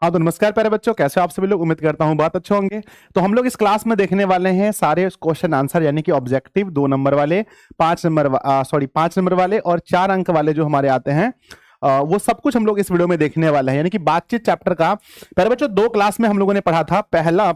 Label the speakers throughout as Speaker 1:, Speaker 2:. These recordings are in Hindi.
Speaker 1: हाँ तो नमस्कार प्यारे बच्चों, कैसे हो आप सभी लोग। उम्मीद करता हूँ बहुत अच्छे होंगे। तो हम लोग इस क्लास में देखने वाले हैं सारे क्वेश्चन आंसर, यानी कि ऑब्जेक्टिव 2 नंबर वाले, 5 नंबर वाले और 4 अंक वाले जो हमारे आते हैं, वो सब कुछ हम लोग इस वीडियो में देखने वाले हैं। यानी कि बातचीत चैप्टर का पहले बच्चों 2 क्लास में हम लोगों ने पढ़ा था। पहला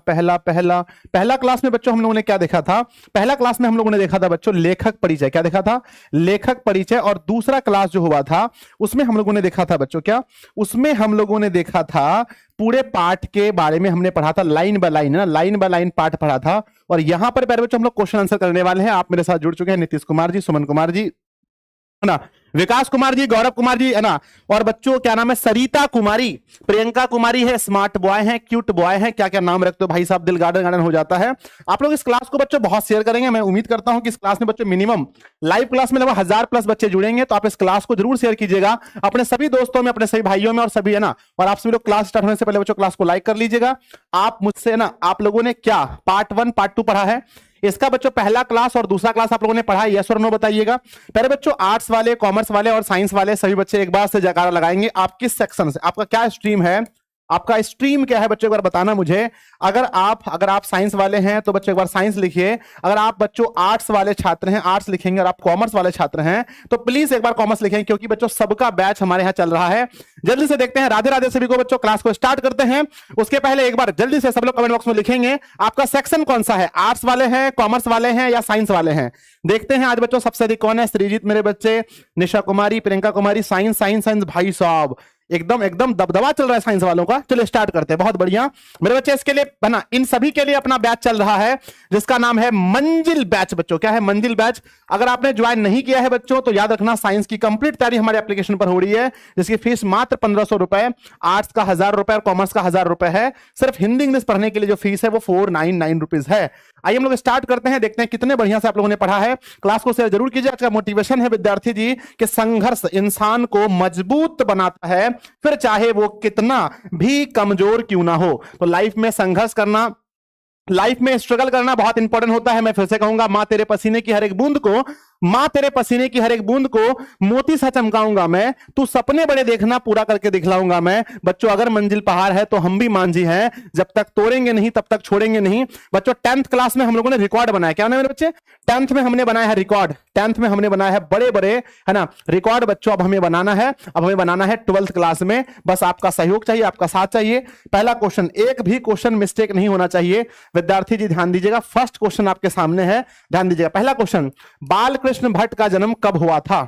Speaker 1: क्लास में बच्चों हम लोगों ने क्या देखा था? पहला क्लास में हम लोगों ने देखा था बच्चों लेखक परिचय। क्या देखा था? लेखक परिचय। और दूसरा क्लास जो हुआ था उसमें हम लोगों ने देखा था बच्चों, क्या उसमें हम लोगों ने देखा था पूरे पार्ट के बारे में हमने पढ़ा था, लाइन बाय लाइन, ना लाइन बाय लाइन पार्ट पढ़ा था। और यहां पर प्यारे बच्चों हम लोग क्वेश्चन आंसर करने वाले हैं। आप मेरे साथ जुड़ चुके हैं नीतीश कुमार जी, सुमन कुमार जी, है ना, विकास कुमार जी, गौरव कुमार जी, है ना, और बच्चों क्या नाम है, सरिता कुमारी, प्रियंका कुमारी है, स्मार्ट बॉय है, क्यूट बॉय है, क्या क्या नाम रखते हो भाई साहब, दिल गार्डन गार्डन हो जाता है। आप लोग इस क्लास को बच्चों बहुत शेयर करेंगे। मैं उम्मीद करता हूं कि इस क्लास में बच्चों मिनिमम लाइव क्लास में लगभग 1000+ बच्चे जुड़ेंगे। तो आप इस क्लास को जरूर शेयर कीजिएगा अपने सभी दोस्तों में, अपने सभी भाइयों में और सभी, है ना। और आप सभी लोग क्लास स्टार्ट होने से पहले बच्चों क्लास को लाइक कर लीजिएगा। आप मुझसे ना, आप लोगों ने क्या पार्ट 1 पार्ट 2 पढ़ा है, इसका बच्चों पहला क्लास और दूसरा क्लास आप लोगों ने पढ़ा है, यस और नो बताइएगा। पहले बच्चों आर्ट्स वाले, कॉमर्स वाले और साइंस वाले सभी बच्चे एक बार से जयकारा लगाएंगे। आप किस सेक्शन से, आपका क्या स्ट्रीम है, आपका स्ट्रीम क्या है बच्चों, एक बार बताना मुझे। अगर आप साइंस वाले हैं तो बच्चों एक बार साइंस लिखिए। अगर आप बच्चों आर्ट्स वाले छात्र हैं आर्ट्स लिखेंगे, और आप कॉमर्स वाले छात्र हैं तो प्लीज एक बार कॉमर्स लिखेंगे, क्योंकि बच्चों सबका बैच हमारे यहाँ चल रहा है। जल्दी से देखते हैं, राधे राधे सभी को बच्चों, क्लास को स्टार्ट करते हैं। उसके पहले एक बार जल्दी से सब लोग कमेंट बॉक्स में लिखेंगे आपका सेक्शन कौन सा है, आर्ट्स वाले हैं, कॉमर्स वाले हैं या साइंस वाले हैं। देखते हैं आज बच्चों सबसे अधिक कौन है। श्रीजीत मेरे बच्चे, Nisha Kumari, Priyanka Kumari, science science science, भाई साहब एकदम एकदम दबदबा चल रहा है साइंस वालों का। चलिए स्टार्ट करते हैं, बहुत बढ़िया मेरे बच्चे। इसके लिए बना, इन सभी के लिए अपना बैच चल रहा है जिसका नाम है मंजिल बैच बच्चों। क्या है? मंजिल बैच। अगर आपने ज्वाइन नहीं किया है बच्चों तो याद रखना, साइंस की कंप्लीट तैयारी हमारे एप्लीकेशन पर हो रही है, जिसकी फीस मात्र 1500 रुपए, आर्ट्स का 1000 रुपए और कॉमर्स का 1000 रुपए है। सिर्फ हिंदी इंग्लिश पढ़ने के लिए जो फीस है वो 499 रुपीज है। आइए हम लोग स्टार्ट करते हैं, देखते हैं कितने बढ़िया से आप लोगों ने पढ़ा है। क्लास को शेयर जरूर कीजिए। आज का मोटिवेशन है विद्यार्थी जी कि संघर्ष इंसान को मजबूत बनाता है, फिर चाहे वो कितना भी कमजोर क्यों ना हो। तो लाइफ में संघर्ष करना, लाइफ में स्ट्रगल करना बहुत इंपॉर्टेंट होता है। मैं फिर से कहूंगा, मां तेरे पसीने की हर एक बूंद को, मां तेरे पसीने की हर एक बूंद को मोती सा चमकाऊंगा मैं, तू सपने बड़े देखना पूरा करके दिखलाऊंगा मैं। बच्चों अगर मंजिल पहाड़ है तो हम भी मांझी हैं, जब तक तोड़ेंगे नहीं तब तक छोड़ेंगे नहीं। बच्चों 10th क्लास में हम लोगों ने रिकॉर्ड बनाया, क्या ना मेरे बच्चे, 10th में हमने बनाया है रिकॉर्ड, 10th में हमने बनाया है बड़े बड़े, है ना, रिकॉर्ड बच्चों। अब हमें बनाना है, अब हमें बनाना है 12th क्लास में। बस आपका सहयोग चाहिए, आपका साथ चाहिए। पहला क्वेश्चन, एक भी क्वेश्चन मिस्टेक नहीं होना चाहिए विद्यार्थी जी, ध्यान दीजिएगा। फर्स्ट क्वेश्चन आपके सामने है, ध्यान दीजिएगा। पहला क्वेश्चन, बालकृष्ण भट्ट का जन्म कब हुआ था?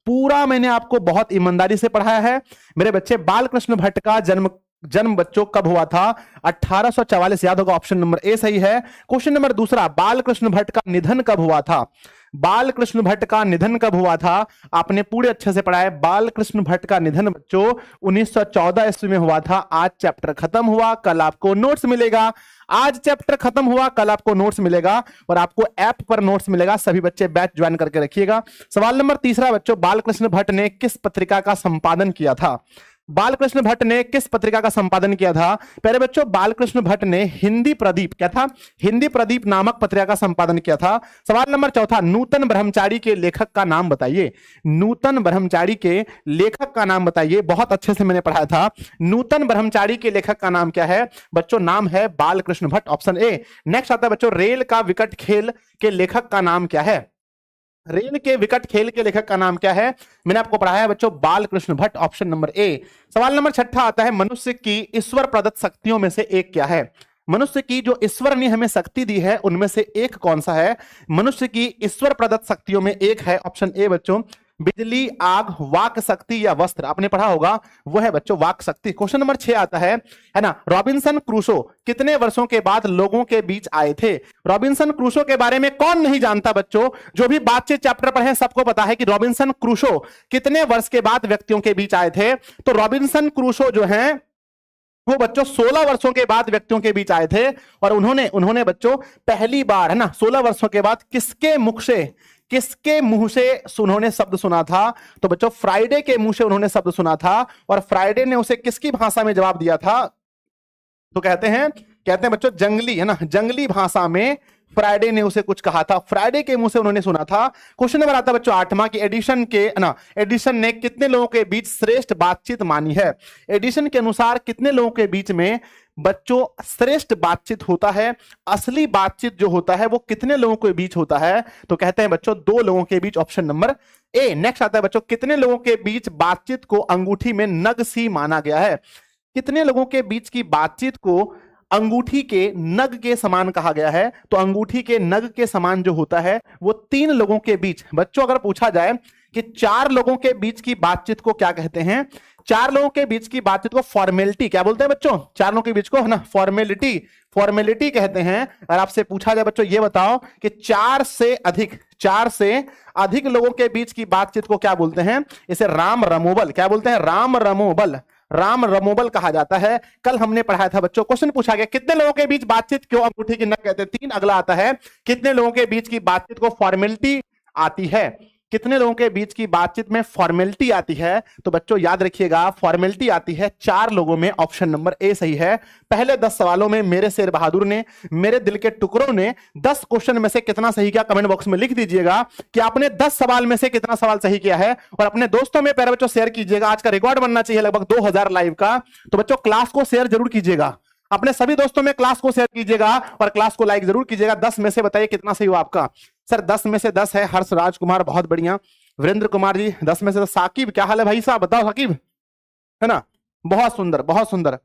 Speaker 1: पूरा मैंने आपको बहुत ईमानदारी से पढ़ाया है मेरे बच्चे। बालकृष्ण भट्ट का जन्म बच्चों कब हुआ था? 1844, याद होगा, ऑप्शन नंबर ए सही है। क्वेश्चन नंबर दूसरा, बालकृष्ण भट्ट का निधन कब हुआ था? बालकृष्ण भट्ट का निधन कब हुआ था? आपने पूरे अच्छे से पढ़ा है। बालकृष्ण भट्ट का निधन बच्चों 1914 ईस्वी में हुआ था। आज चैप्टर खत्म हुआ, कल आपको नोट्स मिलेगा। आज चैप्टर खत्म हुआ, कल आपको नोट्स मिलेगा और आपको ऐप पर नोट्स मिलेगा। सभी बच्चे बैच ज्वाइन करके रखिएगा। सवाल नंबर तीसरा बच्चों, बालकृष्ण भट्ट ने किस पत्रिका का संपादन किया था? बालकृष्ण भट्ट ने किस पत्रिका का संपादन किया था? पहले बच्चों बालकृष्ण भट्ट ने हिंदी प्रदीप, क्या था, हिंदी प्रदीप नामक पत्रिका का संपादन किया था। सवाल नंबर चौथा, नूतन ब्रह्मचारी के लेखक का नाम बताइए। नूतन ब्रह्मचारी के लेखक का नाम बताइए। बहुत अच्छे से मैंने पढ़ाया था। नूतन ब्रह्मचारी के लेखक का नाम क्या है बच्चों? नाम है Balkrishna Bhatt, option A. Next आता है बच्चों, रेल का विकट खेल के लेखक का नाम क्या है? रेल के विकट खेल के लेखक का नाम क्या है? मैंने आपको पढ़ाया है बच्चों, Balkrishna Bhatt, option number A. सवाल नंबर छठा आता है, मनुष्य की ईश्वर प्रदत्त शक्तियों में से एक क्या है? मनुष्य की जो ईश्वर ने हमें शक्ति दी है उनमें से एक कौन सा है? मनुष्य की ईश्वर प्रदत्त शक्तियों में एक है, ऑप्शन ए बच्चों, बिजली, आग, वाक शक्ति या वस्त्र। आपने पढ़ा होगा, वो है बच्चों वाक शक्ति। क्वेश्चन नंबर 6 आता है ना, रॉबिन्सन क्रूसो कितने वर्षों के बाद लोगों के बीच आए थे? रॉबिन्सन क्रूसो के बारे में कौन नहीं जानता बच्चों? जो भी बातचीत चैप्टर पढ़े सबको पता है कि रॉबिन्सन क्रूसो कितने वर्ष के बाद व्यक्तियों के बीच आए थे। तो रॉबिन्सन क्रूसो जो है वो बच्चों 16 वर्षों के बाद व्यक्तियों के बीच आए थे। और उन्होंने बच्चों पहली बार, है ना, 16 वर्षों के बाद किसके मुंह से उन्होंने शब्द सुना था? तो बच्चों फ्राइडे के मुंह से उन्होंने शब्द सुना था। और फ्राइडे ने उसे किसकी भाषा में जवाब दिया था? तो कहते हैं बच्चों जंगली, है ना, जंगली भाषा में फ्राइडे ने उसे कुछ कहा था, फ्राइडे के मुंह से उन्होंने सुना था। क्वेश्चन नंबर आता है बच्चों 8वां कि एडिशन ने कितने लोगों के बीच श्रेष्ठ बातचीत मानी है। एडिशन के अनुसार कितने लोगों के बीच में बच्चों श्रेष्ठ बातचीत होता है, असली बातचीत जो होता है वो कितने लोगों के बीच होता है, तो कहते हैं बच्चों 2 लोगों के बीच, ऑप्शन नंबर ए। नेक्स्ट आता है बच्चों कितने लोगों के बीच बातचीत को अंगूठी में नग सी माना गया है। कितने लोगों के बीच की बातचीत को अंगूठी के नग के समान कहा गया है, तो अंगूठी के नग के समान जो होता है वो 3 लोगों के बीच। बच्चों अगर पूछा जाए कि 4 लोगों के बीच की बातचीत को क्या कहते हैं, 4 लोगों के बीच की बातचीत को फॉर्मेलिटी क्या बोलते हैं बच्चों, 4 लोगों के बीच को है ना फॉर्मेलिटी कहते हैं। अगर आपसे पूछा जाए बच्चों ये बताओ कि 4 से अधिक लोगों के बीच की बातचीत को क्या बोलते हैं, इसे राम रमोबल क्या बोलते हैं, राम रमोबल कहा जाता है। कल हमने पढ़ाया था बच्चों, क्वेश्चन पूछा गया कितने लोगों के बीच बातचीत क्यों अंगूठी की नग कहते हैं, 3। अगला आता है कितने लोगों के बीच की बातचीत को फॉर्मेलिटी आती है, कितने लोगों के बीच की बातचीत में फॉर्मेलिटी आती है, तो बच्चों याद रखिएगा फॉर्मेलिटी आती है 4 लोगों में, ऑप्शन नंबर ए सही है। पहले 10 सवालों में मेरे शेर बहादुर ने, मेरे दिल के टुकड़ों ने 10 क्वेश्चन में से कितना सही किया, कमेंट बॉक्स में लिख दीजिएगा कि आपने 10 सवाल में से कितना सवाल सही किया है, और अपने दोस्तों में प्यारे बच्चों शेयर कीजिएगा। आज का रिकॉर्ड बनना चाहिए लगभग 2000 लाइव का, तो बच्चों क्लास को शेयर जरूर कीजिएगा, अपने सभी दोस्तों में क्लास को शेयर कीजिएगा और क्लास को लाइक जरूर कीजिएगा। 10 में से बताइए कितना सही हुआ आपका। सर 10 में से 10 है हर्ष राज कुमार, बहुत बढ़िया। वीरेंद्र कुमार जी 10 में से 10। साकिब क्या हाल है भाई साहब, बताओ साकिब, है ना, बहुत सुंदर बहुत सुंदर।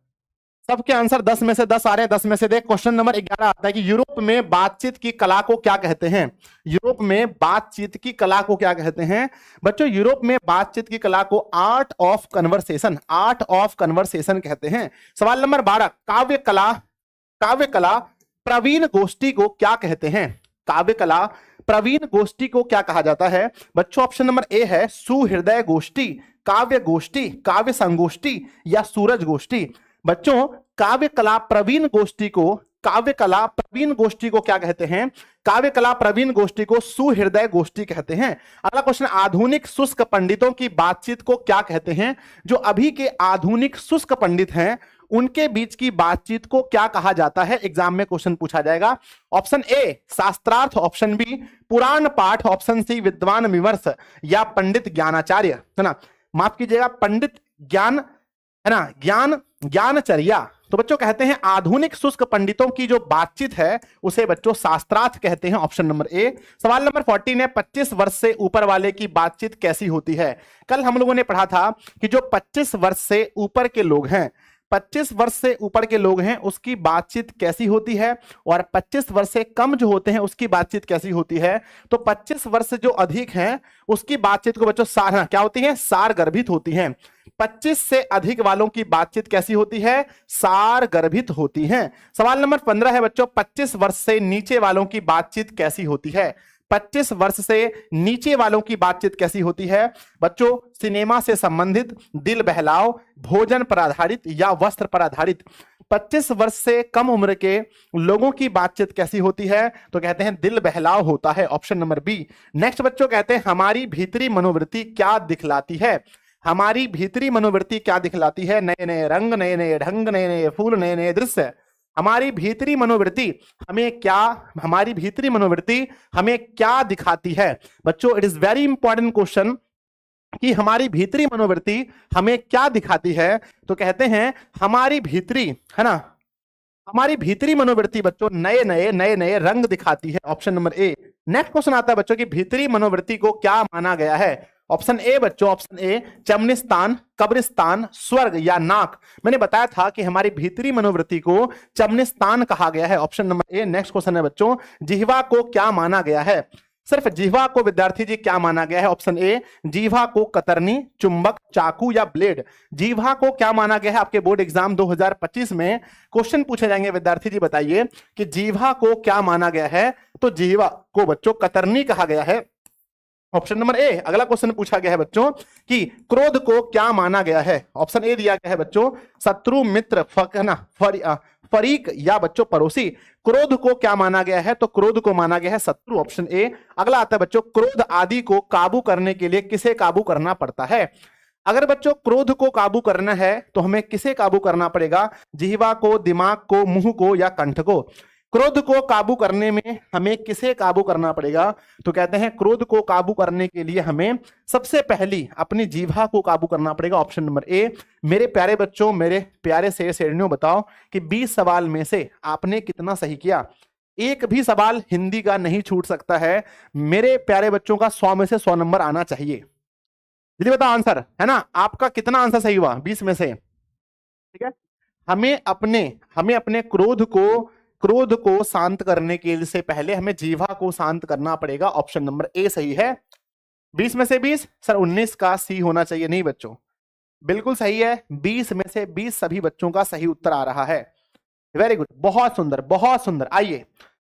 Speaker 1: सबके आंसर 10 में से 10 आ रहे हैं। 10 में से देख क्वेश्चन नंबर 11 आता है कि यूरोप में बातचीत की कला को क्या कहते हैं। यूरोप में बातचीत की कला को क्या कहते हैं बच्चों, यूरोप में बातचीत की कला को आर्ट ऑफ कन्वर्सेशन कहते हैं। सवाल नंबर 12 काव्य कला प्रवीण गोष्ठी को क्या कहते हैं। काव्य कला प्रवीण गोष्ठी को क्या कहा जाता है बच्चों, ऑप्शन नंबर ए है सुहृदय गोष्ठी, काव्य गोष्ठी, काव्य संगोष्ठी या सूरज गोष्ठी। बच्चों काव्य कला प्रवीण गोष्ठी को क्या कहते हैं, काव्य कला प्रवीण गोष्ठी को सुहृदय गोष्ठी कहते हैं। अगला क्वेश्चन आधुनिक शुष्क पंडितों की बातचीत को क्या कहते हैं। जो अभी के आधुनिक शुष्क पंडित हैं उनके बीच की बातचीत को क्या कहा जाता है, एग्जाम में क्वेश्चन पूछा जाएगा। ऑप्शन ए शास्त्रार्थ, ऑप्शन बी पुराण पाठ, ऑप्शन सी विद्वान विमर्श या पंडित ज्ञानाचार्य, है ना, माफ कीजिएगा पंडित ज्ञान, है ना, ज्ञानचर्या। तो बच्चों कहते हैं आधुनिक शुष्क पंडितों की जो बातचीत है उसे बच्चों शास्त्रार्थ कहते हैं, ऑप्शन नंबर ए। सवाल नंबर 14 है 25 वर्ष से ऊपर वाले की बातचीत कैसी होती है। कल हम लोगों ने पढ़ा था कि जो 25 वर्ष से ऊपर के लोग हैं, 25 वर्ष से ऊपर के लोग हैं उसकी बातचीत कैसी होती है, और 25 वर्ष से कम जो होते हैं उसकी बातचीत कैसी होती है। तो 25 वर्ष से जो अधिक हैं उसकी बातचीत को बच्चों क्या होती है, सार गर्भित होती हैं। 25 से अधिक वालों की बातचीत कैसी होती है, सार गर्भित होती है। सवाल नंबर 15 है बच्चों 25 वर्ष से नीचे वालों की बातचीत कैसी होती है। 25 वर्ष से नीचे वालों की बातचीत कैसी होती है बच्चों, सिनेमा से संबंधित, दिल बहलाव, भोजन पर आधारित या वस्त्र पर आधारित। 25 वर्ष से कम उम्र के लोगों की बातचीत कैसी होती है, तो कहते हैं दिल बहलाव होता है, ऑप्शन नंबर बी। नेक्स्ट बच्चों कहते हैं हमारी भीतरी मनोवृत्ति क्या दिखलाती है। हमारी भीतरी मनोवृत्ति क्या दिखलाती है, नए नए रंग, नए नए ढंग, नए नए फूल, नए नए दृश्य। हमारी भीतरी मनोवृत्ति हमें क्या दिखाती है बच्चों। It is very important question कि हमारी भीतरी मनोवृत्ति हमें क्या दिखाती है, तो कहते हैं हमारी भीतरी, है ना, हमारी भीतरी मनोवृत्ति बच्चों नए नए रंग दिखाती है, option number A. Next question आता है बच्चों की भीतरी मनोवृत्ति को क्या माना गया है। ऑप्शन ए बच्चों, ऑप्शन ए चमनिस्तान, कब्रिस्तान, स्वर्ग या नाक। मैंने बताया था कि हमारी भीतरी मनोवृत्ति को चमनिस्तान कहा गया है, option number A. Next question है बच्चों जिह्वा को क्या माना गया है। सिर्फ जिह्वा को विद्यार्थी जी क्या माना गया है, ऑप्शन ए जिह्वा को कतरनी, चुंबक, चाकू या ब्लेड। जिह्वा को क्या माना गया है, आपके बोर्ड एग्जाम 2025 में क्वेश्चन पूछे जाएंगे। विद्यार्थी जी बताइए कि जिह्वा को क्या माना गया है, तो जिह्वा को बच्चों कतरनी कहा गया है, ऑप्शन नंबर ए। अगला क्वेश्चन पूछा गया है बच्चों कि क्रोध को क्या माना गया है, ऑप्शन ए दिया गया है बच्चों शत्रु, मित्र, फरीक या बच्चों पड़ोसी। क्रोध को क्या माना गया है, तो क्रोध को माना गया है शत्रु, ऑप्शन ए। अगला आता है बच्चों क्रोध आदि को काबू करने के लिए किसे काबू करना पड़ता है। अगर बच्चों क्रोध को काबू करना है तो हमें किसे काबू करना पड़ेगा, जिह्वा को, दिमाग को, मुंह को या कंठ को। क्रोध को काबू करने में हमें किसे काबू करना पड़ेगा? तो कहते हैं क्रोध को काबू करने के लिए हमें सबसे पहली अपनी जीभा को काबू करना पड़ेगा। Option number A. मेरे प्यारे बच्चों, मेरे प्यारे शेरनियों, बताओ कि 20 सवाल में से आपने कितना सही किया? एक भी सवाल हिंदी का नहीं छूट सकता है। मेरे प्यारे बच्चों का 100 में से 100 नंबर आना चाहिए। जल्दी बताओ आंसर, है ना? आपका कितना आंसर सही हुआ 20 में से? ठीक है। हमें अपने क्रोध को शांत करने के लिए से पहले हमें जीवा को शांत करना पड़ेगा। ऑप्शन नंबर ए सही है। 20 में से 20 सर 19 का सी होना चाहिए। नहीं बच्चों, बिल्कुल सही है। 20 में से 20 सभी बच्चों का सही उत्तर आ रहा है। वेरी गुड, बहुत सुंदर, बहुत सुंदर। आइए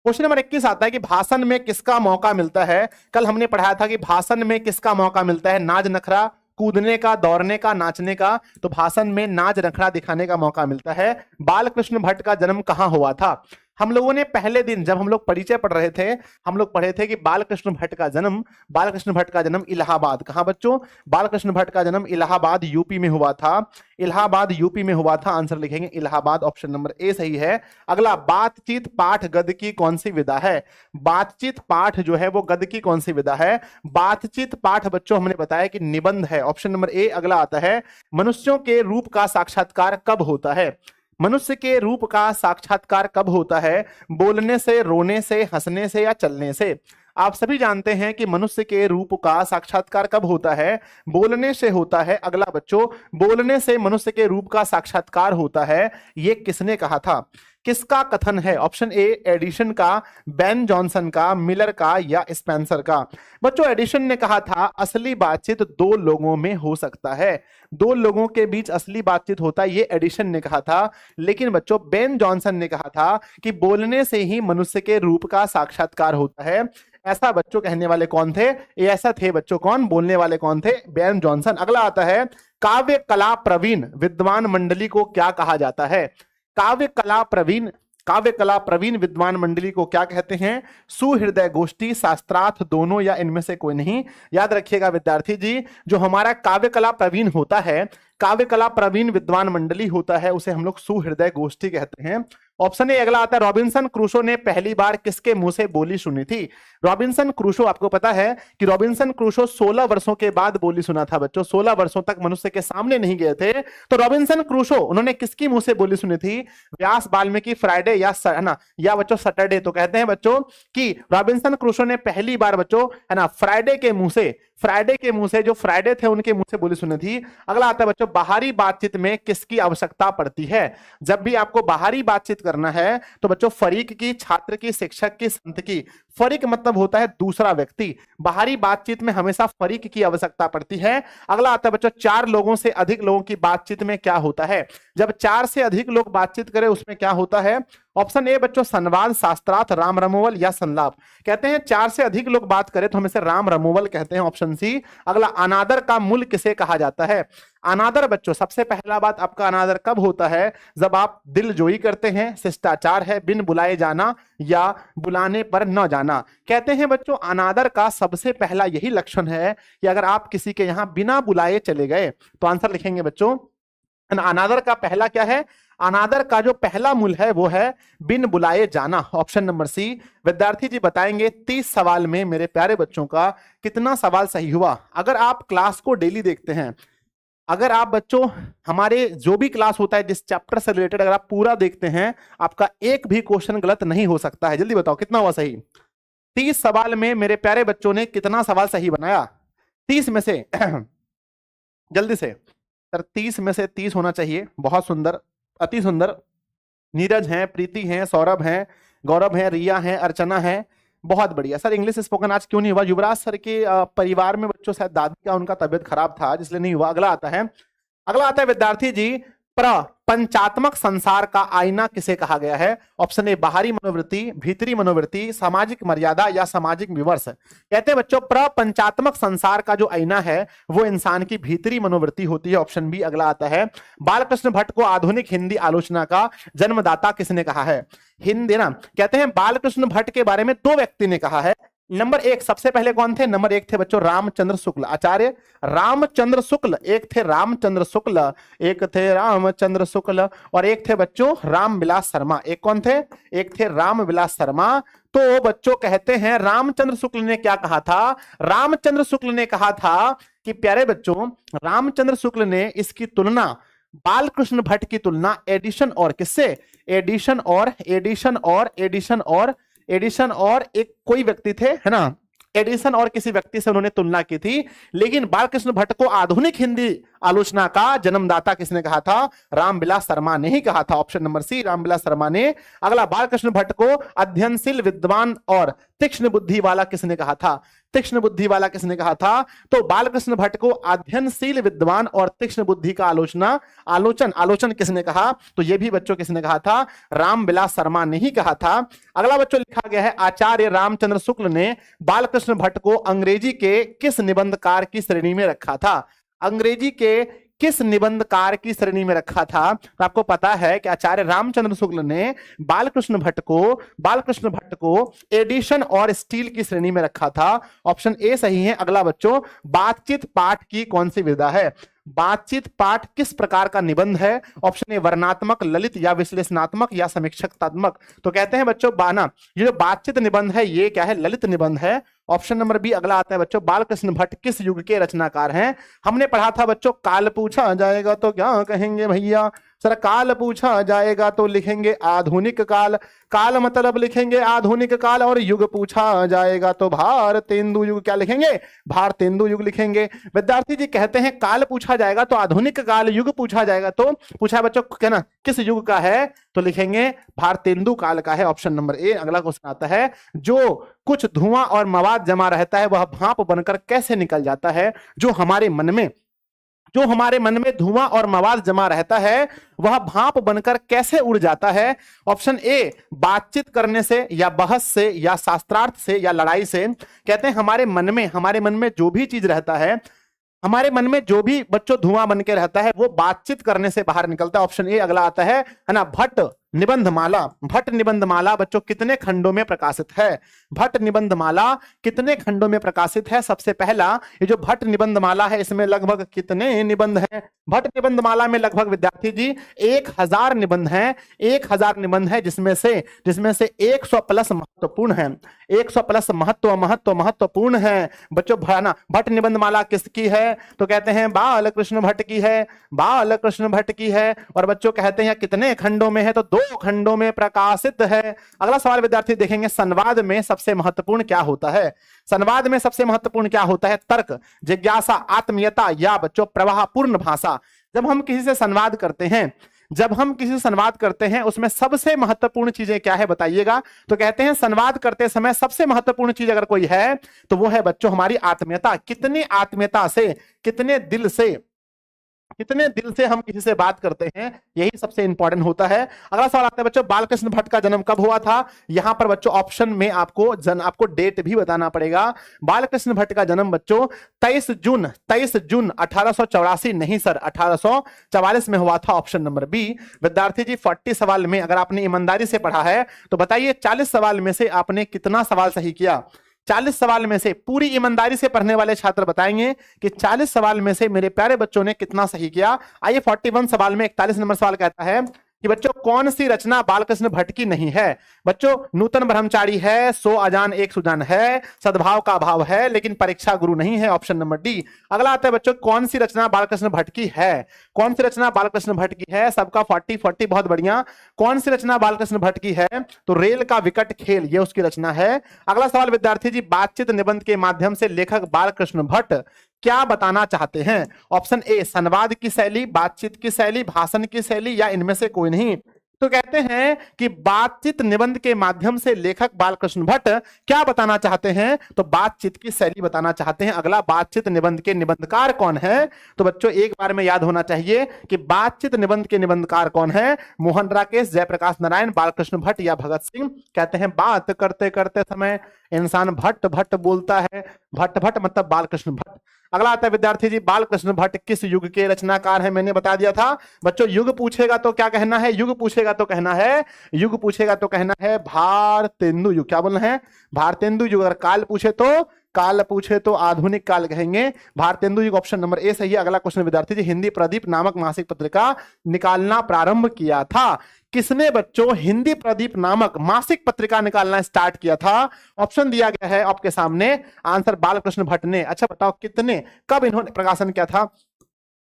Speaker 1: क्वेश्चन नंबर 21 आता है कि भाषण में किसका मौका मिलता है? कल हमने पढ़ाया था कि भाषण में किसका मौका मिलता है? नाज नखरा, कूदने का, दौड़ने का, नाचने का। तो भाषण में नाच नखरा दिखाने का मौका मिलता है। बालकृष्ण भट्ट का जन्म कहां हुआ था? हम लोगों ने पहले दिन जब हम लोग परिचय पढ़ रहे थे, हम लोग पढ़े थे कि बालकृष्ण भट्ट का जन्म इलाहाबाद। कहां बच्चों? बालकृष्ण भट्ट का जन्म इलाहाबाद यूपी में हुआ था। इलाहाबाद यूपी में हुआ था। आंसर लिखेंगे इलाहाबाद। ऑप्शन नंबर ए सही है। अगला, बातचीत पाठ गद्य की कौन सी विधा है? बातचीत पाठ जो है वो गद्य की कौन सी विधा है? बातचीत पाठ बच्चों हमने बताया कि निबंध है। Option number A. अगला आता है, मनुष्यों के रूप का साक्षात्कार कब होता है? मनुष्य के रूप का साक्षात्कार कब होता है? बोलने से, रोने से, हंसने से या चलने से? आप सभी जानते हैं कि मनुष्य के रूप का साक्षात्कार कब होता है? बोलने से होता है। अगला बच्चों, बोलने से मनुष्य के रूप का साक्षात्कार होता है, ये किसने कहा था? किसका कथन है? ऑप्शन ए एडिशन का, बेन जॉनसन का, मिलर का या स्पेंसर का? बच्चों एडिशन ने कहा था असली बातचीत दो लोगों में हो सकता है, दो लोगों के बीच असली बातचीत होता है, ये एडिशन ने कहा था। लेकिन बच्चों बेन जॉनसन ने कहा था कि बोलने से ही मनुष्य के रूप का साक्षात्कार होता है। ऐसा बच्चों कहने वाले कौन थे? ऐसा थे बच्चों कौन? बोलने वाले कौन थे? Ben Jonson. अगला आता है, काव्य कला प्रवीण विद्वान मंडली को क्या कहा जाता है? काव्य कला प्रवीण विद्वान मंडली को क्या कहते हैं? सुहृदय गोष्ठी, शास्त्रार्थ, दोनों या इनमें से कोई नहीं? याद रखिएगा विद्यार्थी जी, जो हमारा काव्य कला प्रवीण होता है, काव्य कला प्रवीण विद्वान मंडली होता है, उसे हम लोग सुहृदय गोष्ठी कहते हैं। Option A. अगला आता है, रॉबिन्सन क्रूसो ने पहली बार किसके मुंह से बोली सुनी थी? रॉबिन्सन क्रूसो, आपको पता है कि रॉबिन्सन क्रूसो 16 वर्षों के बाद बोली सुना था बच्चों। 16 वर्षों तक मनुष्य के सामने नहीं गए थे। तो रॉबिन्सन क्रूसो उन्होंने किसकी मुंह से बोली सुनी थी? व्यास, वाल्मीकि, फ्राइडे या बच्चों सैटरडे। तो कहते हैं बच्चों कि रॉबिन्सन क्रूसो ने पहली बार बच्चों है ना फ्राइडे के मुंह से, जो फ्राइडे थे उनके मुंह से बोली सुनी थी। अगला आता है बच्चों, बाहरी बातचीत में किसकी आवश्यकता पड़ती है? जब भी आपको बाहरी बातचीत करना है तो बच्चों फरीक की, छात्र की, शिक्षक की, संत की। फरीक मतलब होता है दूसरा व्यक्ति। बाहरी बातचीत में हमेशा फरीक की आवश्यकता पड़ती है। अगला आता है बच्चों, 4 लोगों से अधिक लोगों की बातचीत में क्या होता है? जब 4 से अधिक लोग बातचीत करें उसमें क्या होता है? ऑप्शन ए बच्चों, संवाद, शास्त्रार्थ, राम रमोवल या संलाप। कहते हैं 4 से अधिक लोग बात करें तो हम इसे राम रमोवल कहते हैं। Option C. अगला, अनादर का मूल किसे कहा जाता है? अनादर बच्चों, सबसे पहला बात आपका अनादर कब होता है? जब आप दिलजोई करते हैं, शिष्टाचार है, बिन बुलाए जाना या बुलाने पर न जाना। कहते हैं बच्चों अनादर का सबसे पहला यही लक्षण है कि अगर आप किसी के यहां बिना बुलाए चले गए। तो आंसर लिखेंगे बच्चों, अनादर का पहला क्या है? अनादर का जो पहला मूल है वो है बिन बुलाए जाना। Option number C. विद्यार्थी जी बताएंगे 30 सवाल में मेरे प्यारे बच्चों का कितना सवाल सही हुआ? अगर आप क्लास को डेली देखते हैं, अगर आप बच्चों हमारे जो भी क्लास होता है जिस चैप्टर से रिलेटेड अगर आप पूरा देखते हैं, आपका एक भी क्वेश्चन गलत नहीं हो सकता है। जल्दी बताओ कितना हुआ सही? 30 सवाल में मेरे प्यारे बच्चों ने कितना सवाल सही बनाया? 30 में से जल्दी से सर 30 में से 30 होना चाहिए। बहुत सुंदर, अति सुंदर। नीरज हैं, प्रीति हैं, सौरभ हैं, गौरव हैं, रिया हैं, अर्चना है। बहुत बढ़िया सर। इंग्लिश स्पोकन आज क्यों नहीं हुआ? युवराज सर के परिवार में बच्चों शायद दादी का उनका तबियत खराब था इसलिए नहीं हुआ। अगला आता है विद्यार्थी जी, प्रपंचात्मक संसार का आईना किसे कहा गया है? ऑप्शन ए बाहरी मनोवृत्ति, भीतरी मनोवृत्ति, सामाजिक मर्यादा या सामाजिक विमर्श। कहते हैं बच्चों प्रपंचात्मक संसार का जो आईना है वो इंसान की भीतरी मनोवृत्ति होती है। Option B. अगला आता है, बालकृष्ण भट्ट को आधुनिक हिंदी आलोचना का जन्मदाता किसने कहा है? हिंदी ना, कहते हैं बालकृष्ण भट्ट के बारे में 2 व्यक्ति ने कहा है। नंबर एक सबसे पहले कौन थे? नंबर एक थे बच्चों रामचंद्र शुक्ल, आचार्य रामचंद्र शुक्ल। एक थे रामचंद्र शुक्ल, एक थे रामचंद्र शुक्ल, और एक थे बच्चों रामविलास शर्मा। एक कौन थे? एक थे रामविलास शर्मा। तो बच्चों कहते हैं रामचंद्र शुक्ल ने क्या कहा था? रामचंद्र शुक्ल ने कहा था कि प्यारे बच्चों, रामचंद्र शुक्ल ने इसकी तुलना बालकृष्ण भट्ट की तुलना एडिशन और किससे? एडिशन और एक कोई व्यक्ति थे, है ना, एडिसन और किसी व्यक्ति से उन्होंने तुलना की थी। लेकिन बालकृष्ण भट्ट को आधुनिक हिंदी आलोचना का जन्मदाता किसने कहा था? रामविलास शर्मा ने ही कहा था। Option number C, Ramvilas Sharma ने। अगला, बालकृष्ण भट्ट को अध्ययनशील, विद्वान और तीक्ष्ण बुद्धि वाला किसने कहा था? तीक्ष्ण बुद्धि वाला किसने कहा था? तो बालकृष्ण भट्ट को अध्ययनशील, विद्वान और तीक्ष्ण बुद्धि का आलोचन किसने कहा? तो यह भी बच्चों किसने कहा था? रामविलास शर्मा ने ही कहा था। अगला बच्चों लिखा गया है, आचार्य रामचंद्र शुक्ल ने बालकृष्ण भट्ट को अंग्रेजी के किस निबंधकार की श्रेणी में रखा था? अंग्रेजी के किस निबंधकार की श्रेणी में रखा था? तो आपको पता है कि आचार्य रामचंद्र शुक्ल ने बालकृष्ण भट्ट को एडिशन और स्टील की श्रेणी में रखा था। ऑप्शन ए सही है। अगला बच्चों, बातचीत पाठ की कौन सी विधा है? बातचीत पाठ किस प्रकार का निबंध है? ऑप्शन ए वर्णनात्मक, ललित या विश्लेषणात्मक या समीक्षात्मक। तो कहते हैं बच्चों बाना, ये जो बातचीत निबंध है ये क्या है? ललित निबंध है। ऑप्शन नंबर बी अगला आता है बच्चों, बालकृष्ण भट्ट किस युग के रचनाकार हैं? हमने पढ़ा था बच्चों, काल पूछा जाएगा तो क्या कहेंगे भैया? सर काल पूछा जाएगा तो लिखेंगे आधुनिक काल, काल मतलब लिखेंगे आधुनिक काल, और युग पूछा जाएगा तो भारतेंदु युग, क्या लिखेंगे? भारतेंदु युग लिखेंगे। विद्यार्थी जी कहते हैं काल पूछा जाएगा तो आधुनिक काल, युग पूछा जाएगा तो पूछा बच्चों क्या ना किस युग का है? तो लिखेंगे भारतेंदु काल का है। Option number A. अगला क्वेश्चन आता है, जो कुछ धुआं और मवाद जमा रहता है वह भाप बनकर कैसे निकल जाता है? जो हमारे मन में धुआं और मवाद जमा रहता है वह भाप बनकर कैसे उड़ जाता है? ऑप्शन ए, बातचीत करने से या बहस से या शास्त्रार्थ से या लड़ाई से। कहते हैं हमारे मन में जो भी चीज रहता है, हमारे मन में जो भी बच्चों धुआं बन के रहता है वो बातचीत करने से बाहर निकलता है। ऑप्शन ए अगला आता है ना, भट्ट निबंधमाला बच्चों कितने खंडों में प्रकाशित है? भट्ट निबंधमाला कितने खंडों में प्रकाशित है? सबसे पहला, ये जो भट्ट निबंधमाला है इसमें लगभग कितने निबंध हैं? भट्ट निबंधमाला में लगभग विद्यार्थी जी 1000 निबंध हैं। 1000 निबंध है जिसमें से 100 प्लस महत्वपूर्ण है। 100 प्लस महत्वपूर्ण है बच्चों। भट्ट निबंधमाला किसकी है? तो कहते हैं बालकृष्ण भट्ट की है। और बच्चों कहते हैं कितने खंडों में है? तो 2 खंडों में प्रकाशित है। अगला सवाल विद्यार्थी देखेंगे, संवाद में सबसे महत्वपूर्ण क्या होता है? संवाद में सबसे महत्वपूर्ण क्या होता है? तर्क, जिज्ञासा, आत्मीयता या बच्चों प्रवाहपूर्ण भाषा। जब हम किसी से संवाद करते हैं उसमें सबसे महत्वपूर्ण चीजें क्या है बताइएगा? तो कहते हैं संवाद करते समय सबसे महत्वपूर्ण चीज अगर कोई है तो वो है बच्चों हमारी आत्मीयता। कितनी आत्मीयता से, कितने दिल से हम किसी से बात करते हैं, यही सबसे इंपॉर्टेंट होता है। अगला सवाल आता है बच्चों, बालकृष्ण भट्ट का जन्म कब हुआ था? यहां पर बच्चों ऑप्शन में आपको डेट भी बताना पड़ेगा। बालकृष्ण भट्ट का जन्म बच्चों 23 जून 1884 नहीं सर 1844 में हुआ था। Option number B. विद्यार्थी जी 40 सवाल में अगर आपने ईमानदारी से पढ़ा है तो बताइए 40 सवाल में से आपने कितना सवाल सही किया? 40 सवाल में से, पूरी ईमानदारी से पढ़ने वाले छात्र बताएंगे कि 40 सवाल में से मेरे प्यारे बच्चों ने कितना सही किया। आइए 41 सवाल में 41 नंबर सवाल कहता है कि बच्चों कौन सी रचना बालकृष्ण भट्ट की नहीं है? बच्चों नूतन ब्रह्मचारी है, सो अजान एक सुजान है, सद्भाव का अभाव है, लेकिन परीक्षा गुरु नहीं है। Option number D. अगला आता है बच्चों, कौन सी रचना बालकृष्ण भट्ट की है? कौन सी रचना बालकृष्ण भट्ट की है? सबका 40 बहुत बढ़िया। कौन सी रचना बालकृष्ण भट्ट की है? तो रेल का विकट खेल, ये उसकी रचना है। अगला सवाल विद्यार्थी जी, बातचीत निबंध के माध्यम से लेखक बालकृष्ण भट्ट क्या बताना चाहते हैं? ऑप्शन ए, संवाद की शैली, बातचीत की शैली, भाषण की शैली या इनमें से कोई नहीं। तो कहते हैं कि बातचीत निबंध के माध्यम से लेखक बालकृष्ण भट्ट क्या बताना चाहते हैं? तो बातचीत की शैली बताना चाहते हैं। अगला, बातचीत निबंध के निबंधकार कौन है? तो बच्चों एक बार में याद होना चाहिए कि बातचीत निबंध के निबंधकार कौन है? मोहन राकेश, जयप्रकाश नारायण, बालकृष्ण भट्ट या भगत सिंह। कहते हैं बात करते करते समय इंसान भट्ट भट्ट बोलता है। भट्ट भट्ट मतलब बालकृष्ण भट्ट। अगला आता है विद्यार्थी जी, बालकृष्ण भट्ट किस युग के रचनाकार हैं? मैंने बता दिया था बच्चों, युग पूछेगा तो क्या कहना है, युग पूछेगा तो कहना है, युग पूछेगा तो कहना है भारतेंदु युग। क्या बोलना है? भारतेंदु युग। अगर काल पूछे तो, काल पूछे तो आधुनिक काल कहेंगे। भारतेंदु युग ऑप्शन नंबर ए सही है। अगला क्वेश्चन विद्यार्थी जी, हिंदी प्रदीप नामक मासिक पत्रिका निकालना प्रारंभ किया था? किसने बच्चों हिंदी प्रदीप नामक मासिक पत्रिका निकालना स्टार्ट किया था? ऑप्शन दिया गया है आपके सामने, आंसर बालकृष्ण भट्ट ने। अच्छा बताओ कितने, कब इन्होंने प्रकाशन किया था?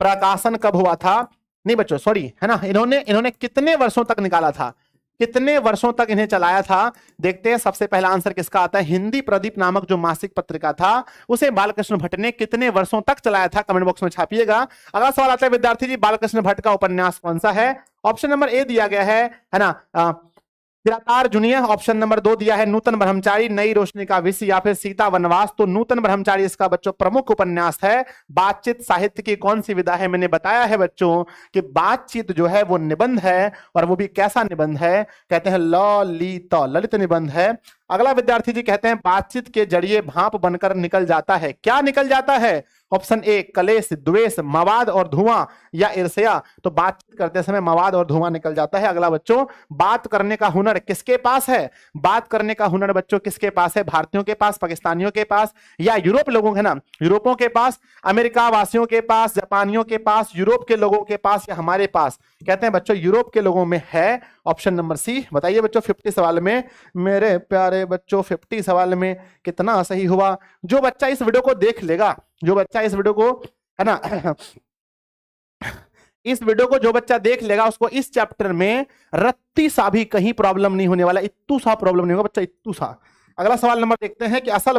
Speaker 1: प्रकाशन कब हुआ था? नहीं बच्चों सॉरी, है ना, इन्होंने कितने वर्षों तक निकाला था, कितने वर्षों तक इन्हें चलाया था? देखते हैं सबसे पहला आंसर किसका आता है। हिंदी प्रदीप नामक जो मासिक पत्रिका था उसे बालकृष्ण भट्ट ने कितने वर्षों तक चलाया था? कमेंट बॉक्स में छापिएगा। अगला सवाल आता है विद्यार्थी जी, बालकृष्ण भट्ट का उपन्यास कौन सा है? ऑप्शन नंबर ए दिया गया है ना, निराकार जुनिया। ऑप्शन नंबर 2 दिया है नूतन ब्रह्मचारी, नई रोशनी का विषय, या फिर सीता वनवास। तो नूतन ब्रह्मचारी इसका बच्चों प्रमुख उपन्यास है। बातचीत साहित्य की कौन सी विधा है? मैंने बताया है बच्चों कि बातचीत जो है वो निबंध है, और वो भी कैसा निबंध है? कहते हैं ललित, ललित निबंध है। अगला विद्यार्थी जी कहते हैं बातचीत के जरिए भाप बनकर निकल जाता है। क्या निकल जाता है? ऑप्शन ए कलेश, द्वेष, मवाद और धुआं, या ईर्ष्या। तो बातचीत करते समय मवाद और धुआं निकल जाता है। अगला बच्चों, बात करने का हुनर किसके पास है? बात करने का हुनर बच्चों किसके पास है? भारतीयों के पास, पाकिस्तानियों के पास, या यूरोप लोगों, है ना, यूरोपों के पास, अमेरिका वासियों के पास, जापानियों के पास, यूरोप के लोगों के पास, या हमारे पास? कहते हैं बच्चों यूरोप के लोगों में है। Option number C. बताइए बच्चों 50 सवाल में, मेरे प्यारे बच्चों 50 सवाल में कितना सही हुआ? जो बच्चा इस वीडियो को देख लेगा, जो बच्चा इस वीडियो को, है ना, इस वीडियो को जो बच्चा देख लेगा उसको इस चैप्टर में रत्ती सा भी कहीं प्रॉब्लम नहीं होने वाला, इत्तू सा प्रॉब्लम नहीं होगा बच्चा, इत्तू सा। अगला सवाल नंबर देखते हैं कि असल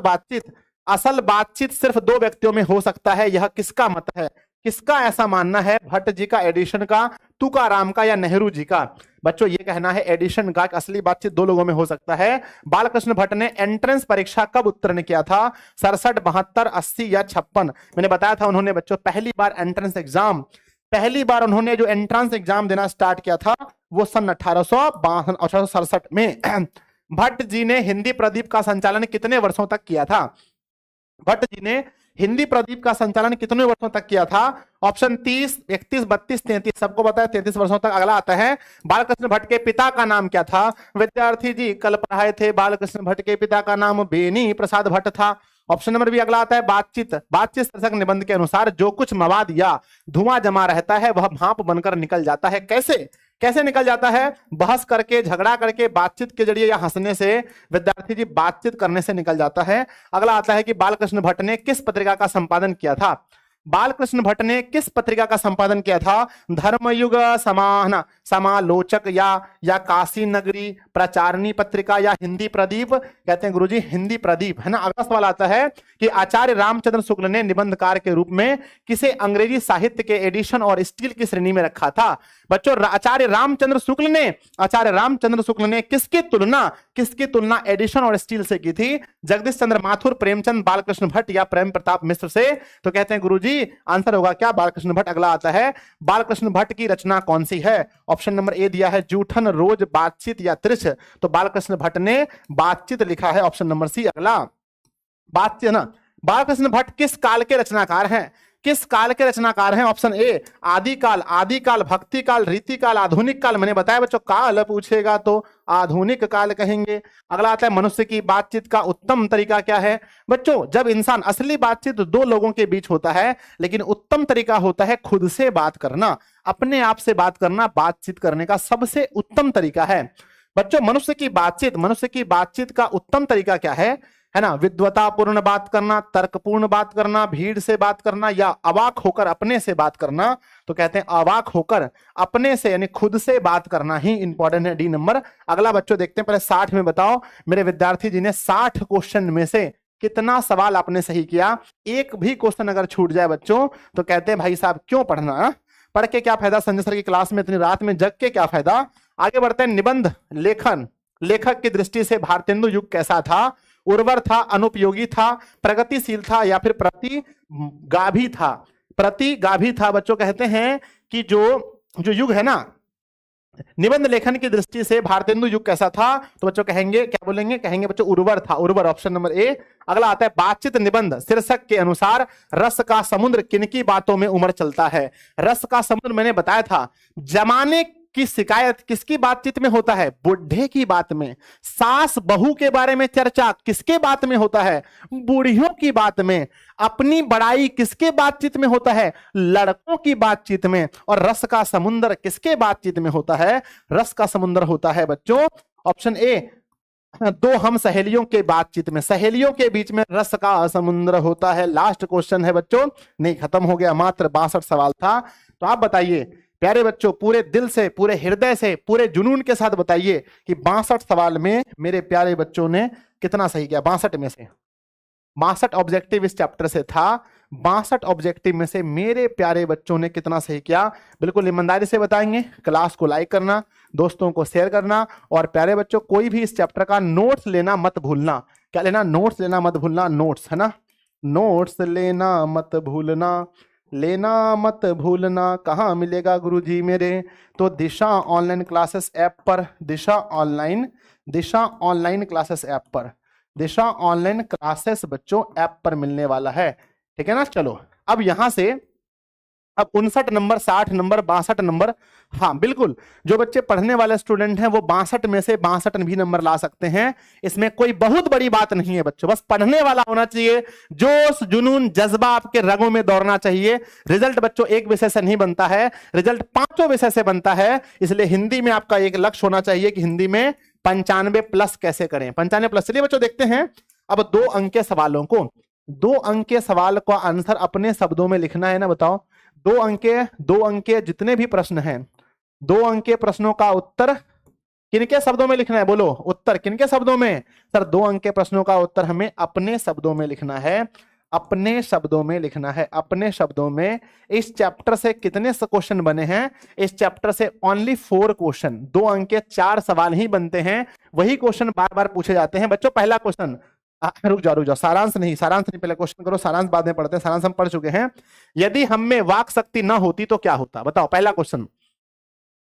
Speaker 1: बातचीत सिर्फ 2 व्यक्तियों में हो सकता है, यह किसका मत है? किसका ऐसा मानना है? भट्ट जी का, एडिशन का, तुकाराम का, या नेहरू जी का? बच्चों ये कहना है एडिशन का, असली बातचीत 2 लोगों में हो सकता है। बालकृष्ण भट्ट ने एंट्रेंस परीक्षा कब उत्तीर्ण किया था? 67, 72, 80 या 56? मैंने बताया था उन्होंने बच्चों पहली बार उन्होंने जो एंट्रेंस एग्जाम देना स्टार्ट किया था वो सन 1867 में। भट्ट जी ने हिंदी प्रदीप का संचालन कितने वर्षों तक किया था? भट्ट जी ने हिंदी प्रदीप का संचालन कितने वर्षों तक किया था? ऑप्शन 30, 31, 32, 33। सबको पता है 33 वर्षों तक। अगला आता है बालकृष्ण भट्ट के पिता का नाम क्या था? विद्यार्थी जी कल पढ़ाए थे, बालकृष्ण भट्ट के पिता का नाम बेनी प्रसाद भट्ट था। ऑप्शन नंबर बी अगला आता है बातचीत शीर्षक निबंध के अनुसार जो कुछ मवाद या धुआं जमा रहता है वह भाप बनकर निकल जाता है। कैसे निकल जाता है? बहस करके, झगड़ा करके, बातचीत के जरिए, या हंसने से? विद्यार्थी जी बातचीत करने से निकल जाता है। अगला आता है कि बालकृष्ण भट्ट ने किस पत्रिका का संपादन किया था? बालकृष्ण भट्ट ने किस पत्रिका का संपादन किया था? धर्मयुग, समालोचक, या काशी नगरी, प्रचारणी पत्रिका, या हिंदी प्रदीप? कहते हैं गुरुजी हिंदी प्रदीप, है ना। अगला सवाल आता है कि आचार्य रामचंद्र शुक्ल ने निबंधकार के रूप में किसे अंग्रेजी साहित्य के एडिशन और स्टील की श्रेणी में रखा था? बच्चों आचार्य रामचंद्र शुक्ल ने किसकी तुलना एडिशन और स्टील से की थी? जगदीश चंद्र माथुर, प्रेमचंद, बालकृष्ण भट्ट, या प्रेम प्रताप मिश्र से? तो कहते हैं गुरुजी आंसर होगा क्या? बालकृष्ण भट्ट। अगला आता है बालकृष्ण भट्ट की रचना कौन सी है? ऑप्शन नंबर ए दिया है जूठन, रोज, बातचीत, या त्रिछ? तो बालकृष्ण भट्ट ने बातचीत लिखा है। Option number C. अगला बातचीत ना। बालकृष्ण भट्ट किस काल के रचनाकार हैं? ऑप्शन ए आदिकाल, भक्ति काल, रीति काल, आधुनिक काल। मैंने बताया बच्चों काल पूछेगा तो आधुनिक काल कहेंगे। अगला आता है मनुष्य की बातचीत का उत्तम तरीका क्या है? बच्चों जब इंसान, असली बातचीत 2 लोगों के बीच होता है, लेकिन उत्तम तरीका होता है खुद से बात करना, अपने आप से बात करना, बातचीत करने का सबसे उत्तम तरीका है। बच्चों मनुष्य की बातचीत का उत्तम तरीका क्या है ना? विद्वतापूर्ण बात करना, तर्कपूर्ण बात करना, भीड़ से बात करना, या अवाक होकर अपने से बात करना? तो कहते हैं अवाक होकर अपने से, यानी खुद से बात करना ही इंपॉर्टेंट है, डी नंबर। अगला बच्चों देखते हैं, पहले 60 में बताओ मेरे विद्यार्थी जी ने 60 क्वेश्चन में से कितना सवाल आपने सही किया? एक भी क्वेश्चन अगर छूट जाए बच्चों तो कहते हैं भाई साहब क्यों पढ़ना, पढ़ के क्या फायदा, संजय सर की क्लास में इतनी रात में जग के क्या फायदा। आगे बढ़ते हैं निबंध लेखन, लेखक की दृष्टि से भारतेंदु युग कैसा था? उर्वर था, अनुपयोगी था, प्रगतिशील था, या फिर प्रतिगामी था? बच्चों कहते हैं कि जो युग है ना, निबंध लेखन की दृष्टि से भारतेंदु युग कैसा था? तो बच्चों कहेंगे, क्या बोलेंगे? कहेंगे बच्चों उर्वर था, उर्वर। ऑप्शन नंबर ए अगला आता है बातचीत निबंध। शीर्षक के अनुसार रस का समुद्र किनकी बातों में उमड़ चलता है। रस का समुद्र मैंने बताया था, जमाने की शिकायत किसकी बातचीत में होता है? बुढ़े की बात में। सास बहू के बारे में चर्चा किसके बात में होता है? बूढ़ियों की बात में। अपनी बड़ाई किसके बातचीत में होता है? लड़कों की बातचीत में। और रस का समुद्र किसके बातचीत में होता है? रस का समुद्र होता है बच्चों ऑप्शन ए, दो हम सहेलियों के बातचीत में। सहेलियों के बीच में रस का समुद्र होता है। लास्ट क्वेश्चन है बच्चों, नहीं खत्म हो गया, मात्र 62 सवाल था। तो आप बताइए प्यारे बच्चों, पूरे दिल से, पूरे हृदय से, पूरे जुनून के साथ बताइए कि 62 सवाल में मेरे प्यारे बच्चों ने कितना सही किया? 62 में से 62 ऑब्जेक्टिव इस चैप्टर से था। 62 ऑब्जेक्टिव में से मेरे प्यारे बच्चों ने कितना सही किया? बिल्कुल ईमानदारी से बताएंगे। क्लास को लाइक करना, दोस्तों को शेयर करना, और प्यारे बच्चों कोई भी इस चैप्टर का नोट्स लेना मत भूलना। क्या लेना? नोट्स लेना मत भूलना। नोट्स है ना, नोट्स लेना मत भूलना, लेना मत भूलना। कहाँ मिलेगा गुरुजी मेरे? तो दिशा ऑनलाइन क्लासेस ऐप पर, दिशा ऑनलाइन क्लासेस ऐप पर, दिशा ऑनलाइन क्लासेस बच्चों ऐप पर मिलने वाला है। ठीक है ना? चलो अब यहां से अब 59 नंबर, 60 नंबर, 62 नंबर, हाँ बिल्कुल, जो बच्चे पढ़ने वाले स्टूडेंट हैं वो 62 में से 62 भी नंबर ला सकते हैं। इसमें कोई बहुत बड़ी बात नहीं है बच्चों, बस पढ़ने वाला होना चाहिए, जोश जुनून जज्बा आपके रगों में दौड़ना चाहिए। रिजल्ट बच्चों एक विषय से नहीं बनता है, रिजल्ट 5 विषय से बनता है। इसलिए हिंदी में आपका एक लक्ष्य होना चाहिए कि हिंदी में 95+ कैसे करें, 95+। चलिए बच्चों देखते हैं अब 2 अंक के सवालों को। 2 अंक के सवाल का आंसर अपने शब्दों में लिखना है ना, बताओ। 2 अंक के जितने भी प्रश्न हैं, 2 अंक के प्रश्नों का उत्तर किनके शब्दों में लिखना है? बोलो, उत्तर किनके शब्दों में? सर 2 अंक के प्रश्नों का उत्तर हमें अपने शब्दों में लिखना है, अपने शब्दों में लिखना है, अपने शब्दों में। इस चैप्टर से कितने क्वेश्चन बने हैं? इस चैप्टर से ओनली 4 क्वेश्चन। 2 अंक के 4 सवाल ही बनते हैं, वही क्वेश्चन बार बार पूछे जाते हैं बच्चों। पहला क्वेश्चन, रुक जाओ, सारांश नहीं, पहले क्वेश्चन करो, सारांश बाद में पढ़ते हैं। सारांश हम पढ़ चुके हैं। यदि हम में वाक शक्ति ना होती तो क्या होता? बताओ पहला क्वेश्चन।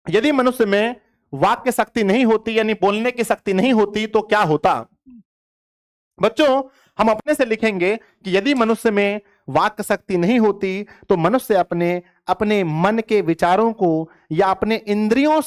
Speaker 1: यदि मनुष्य में वाक्य शक्ति नहीं होती, यानी बोलने की शक्ति नहीं होती, तो क्या होता? बच्चों हम अपने से लिखेंगे कि यदि मनुष्य में वाक्य शक्ति नहीं होती तो मनुष्य अपने मन के विचारों को या अपने इंद्रियों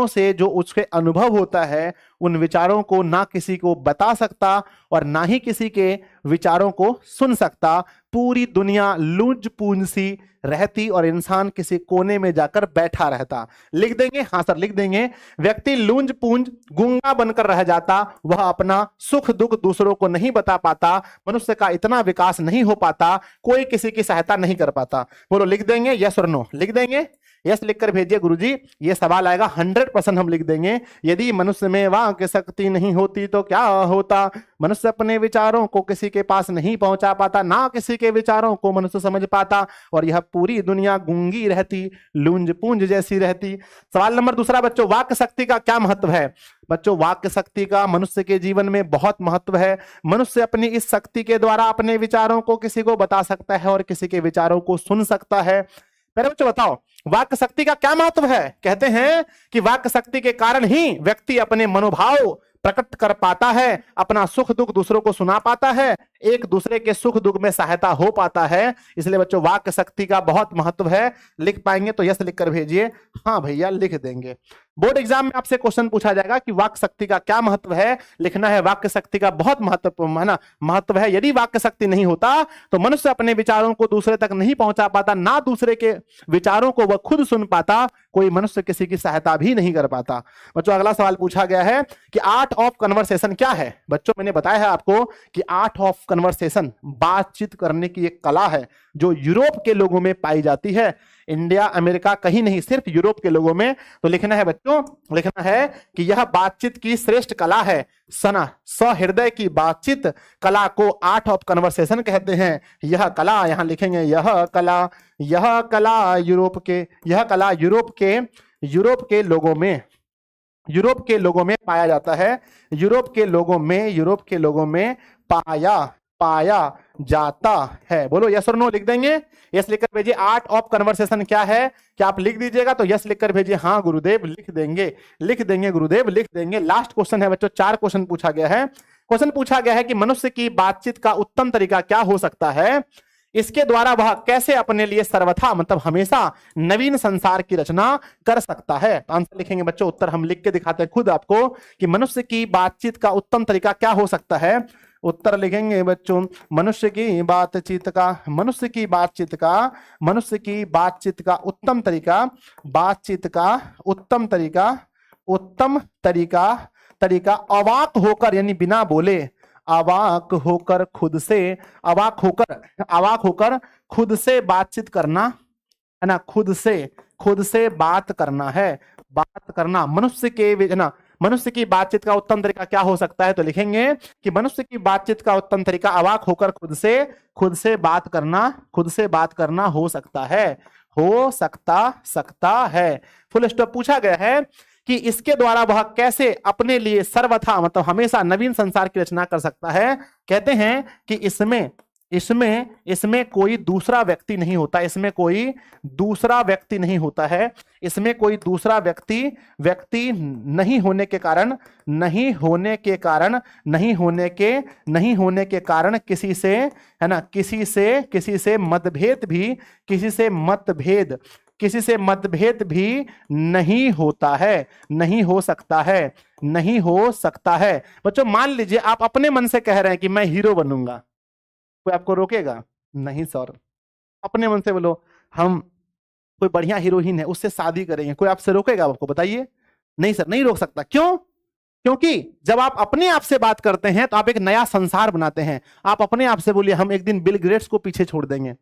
Speaker 1: से जो उसके अनुभव होता है उन विचारों को ना किसी को बता सकता और ना ही किसी के विचारों को सुन सकता। पूरी दुनिया लूंज पूंज सी रहती और इंसान किसी कोने में जाकर बैठा रहता। लिख देंगे? हाँ सर लिख देंगे। व्यक्ति लूंज पूंज गूंगा बनकर रह जाता, वह अपना सुख दुख दूसरों को नहीं बता पाता, मनुष्य का इतना विकास नहीं हो पाता, कोई किसी की सहायता नहीं कर पाता। बोलो लिख देंगे यस और नो? लिख देंगे? यस लिखकर भेजिए गुरुजी, ये सवाल आएगा 100% हम लिख देंगे। यदि मनुष्य में वाक्य शक्ति नहीं होती तो क्या होता? मनुष्य अपने विचारों को किसी के पास नहीं पहुंचा पाता, ना किसी के विचारों को मनुष्य समझ पाता, और यह पूरी दुनिया गूंगी रहती, लूंज पूंज जैसी रहती। सवाल नंबर 2 बच्चों, वाक्य शक्ति का क्या महत्व है? बच्चों वाक्य शक्ति का मनुष्य के जीवन में बहुत महत्व है। मनुष्य अपनी इस शक्ति के द्वारा अपने विचारों को किसी को बता सकता है और किसी के विचारों को सुन सकता है। मेरे बच्चों बताओ वाक्य शक्ति का क्या महत्व है? कहते हैं कि वाक्य शक्ति के कारण ही व्यक्ति अपने मनोभाव प्रकट कर पाता है, अपना सुख दुख दूसरों को सुना पाता है, एक दूसरे के सुख दुख में सहायता हो पाता है। इसलिए बच्चों वाक्य शक्ति का बहुत महत्व है। लिख पाएंगे तो यस लिखकर भेजिए। हाँ भैया लिख देंगे। बोर्ड एग्जाम में आपसे क्वेश्चन पूछा जाएगा कि वाक्य शक्ति का क्या महत्व है, लिखना है वाक्य शक्ति का बहुत महत्वपूर्ण है ना, महत्व है। यदि वाक्य शक्ति नहीं होता तो मनुष्य अपने विचारों को दूसरे तक नहीं पहुंचा पाता, ना दूसरे के विचारों को वह खुद सुन पाता, कोई मनुष्य किसी की सहायता भी नहीं कर पाता। बच्चों अगला सवाल पूछा गया है कि आर्ट ऑफ कन्वर्सेशन क्या है? बच्चों मैंने बताया है आपको कि आर्ट ऑफ कन्वर्सेशन बातचीत करने की एक कला है जो यूरोप के लोगों में पाई जाती है, इंडिया अमेरिका कहीं नहीं, सिर्फ यूरोप के लोगों में। तो लिखना है बच्चों, लिखना है कि यह बातचीत की श्रेष्ठ कला है। सहृदय की बातचीत कला को आर्ट ऑफ कन्वर्सेशन कहते हैं। यह कला, यहां लिखेंगे यह कला यूरोप के लोगों में पाया जाता है। यूरोप के लोगों में पाया जाता है। बोलो यस और नो? लिख देंगे? यस लिखकर भेजिए। आर्ट ऑफ कन्वर्सेशन क्या है? क्या आप लिख दीजिएगा? तो यस लिखकर भेजिए। हाँ गुरुदेव लिख देंगे गुरुदेव लिख देंगे। लास्ट क्वेश्चन है बच्चों, 4 क्वेश्चन पूछा गया है। क्वेश्चन पूछा गया है कि मनुष्य की बातचीत का उत्तम तरीका क्या हो सकता है, इसके द्वारा वह कैसे अपने लिए सर्वथा मतलब हमेशा नवीन संसार की रचना कर सकता है। तो आंसर लिखेंगे बच्चों, उत्तर हम लिख के दिखाते हैं खुद आपको कि मनुष्य की बातचीत का उत्तम तरीका क्या हो सकता है। उत्तर लिखेंगे बच्चों, मनुष्य की बातचीत का उत्तम तरीका अवाक होकर यानी बिना बोले, अवाक होकर खुद से बातचीत करना है ना, खुद से बात करना मनुष्य के है ना। मनुष्य की बातचीत का उत्तम तरीका क्या हो सकता है, तो लिखेंगे कि मनुष्य की बातचीत का उत्तम तरीका अवाक होकर खुद से बात करना हो सकता है। Full stop. पूछा गया है कि इसके द्वारा वह कैसे अपने लिए सर्वथा मतलब हमेशा नवीन संसार की रचना कर सकता है। कहते हैं कि इसमें कोई दूसरा व्यक्ति नहीं होता, इसमें कोई दूसरा व्यक्ति नहीं होने के कारण किसी से मतभेद भी नहीं हो सकता है। बच्चों मान लीजिए आप अपने मन से कह रहे हैं कि मैं हीरो बनूंगा, कोई आपको रोकेगा? नहीं सर। अपने मन से बोलो हम कोई बढ़िया हीरोइन है उससे शादी करेंगे, कोई आपसे रोकेगा? आपको बताइए। नहीं सर, नहीं रोक सकता। क्यों? क्योंकि जब आप अपने आप से बात करते हैं तो आप एक नया संसार बनाते हैं। आप अपने आप से बोलिए हम एक दिन बिल गेट्स को पीछे छोड़ देंगे,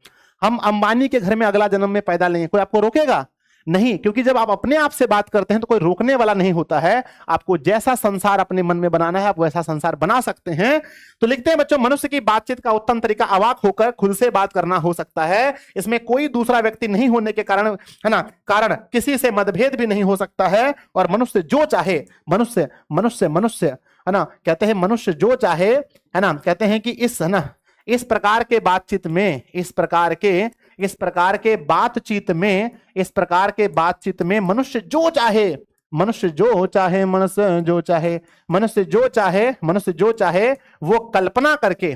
Speaker 1: हम अंबानी के घर में अगला जन्म में पैदा लेंगे, कोई आपको रोकेगा? नहीं। क्योंकि जब आप अपने आप से बात करते हैं तो कोई रोकने वाला नहीं होता है। आपको जैसा संसार अपने मन में बनाना है आप वैसा संसार बना सकते हैं। तो लिखते हैं बच्चों, मनुष्य की बातचीत का उत्तम तरीका अवाक होकर खुद से बात करना हो सकता है। इसमें कोई दूसरा व्यक्ति नहीं होने के कारण है ना, कारण किसी से मतभेद भी नहीं हो सकता है। और मनुष्य जो चाहे मनुष्य है ना, कहते हैं मनुष्य जो चाहे है ना, कहते हैं कि इस है ना इस प्रकार के बातचीत में मनुष्य जो चाहे वो कल्पना करके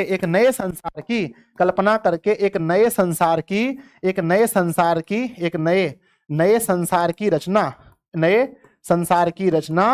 Speaker 1: एक नए संसार की रचना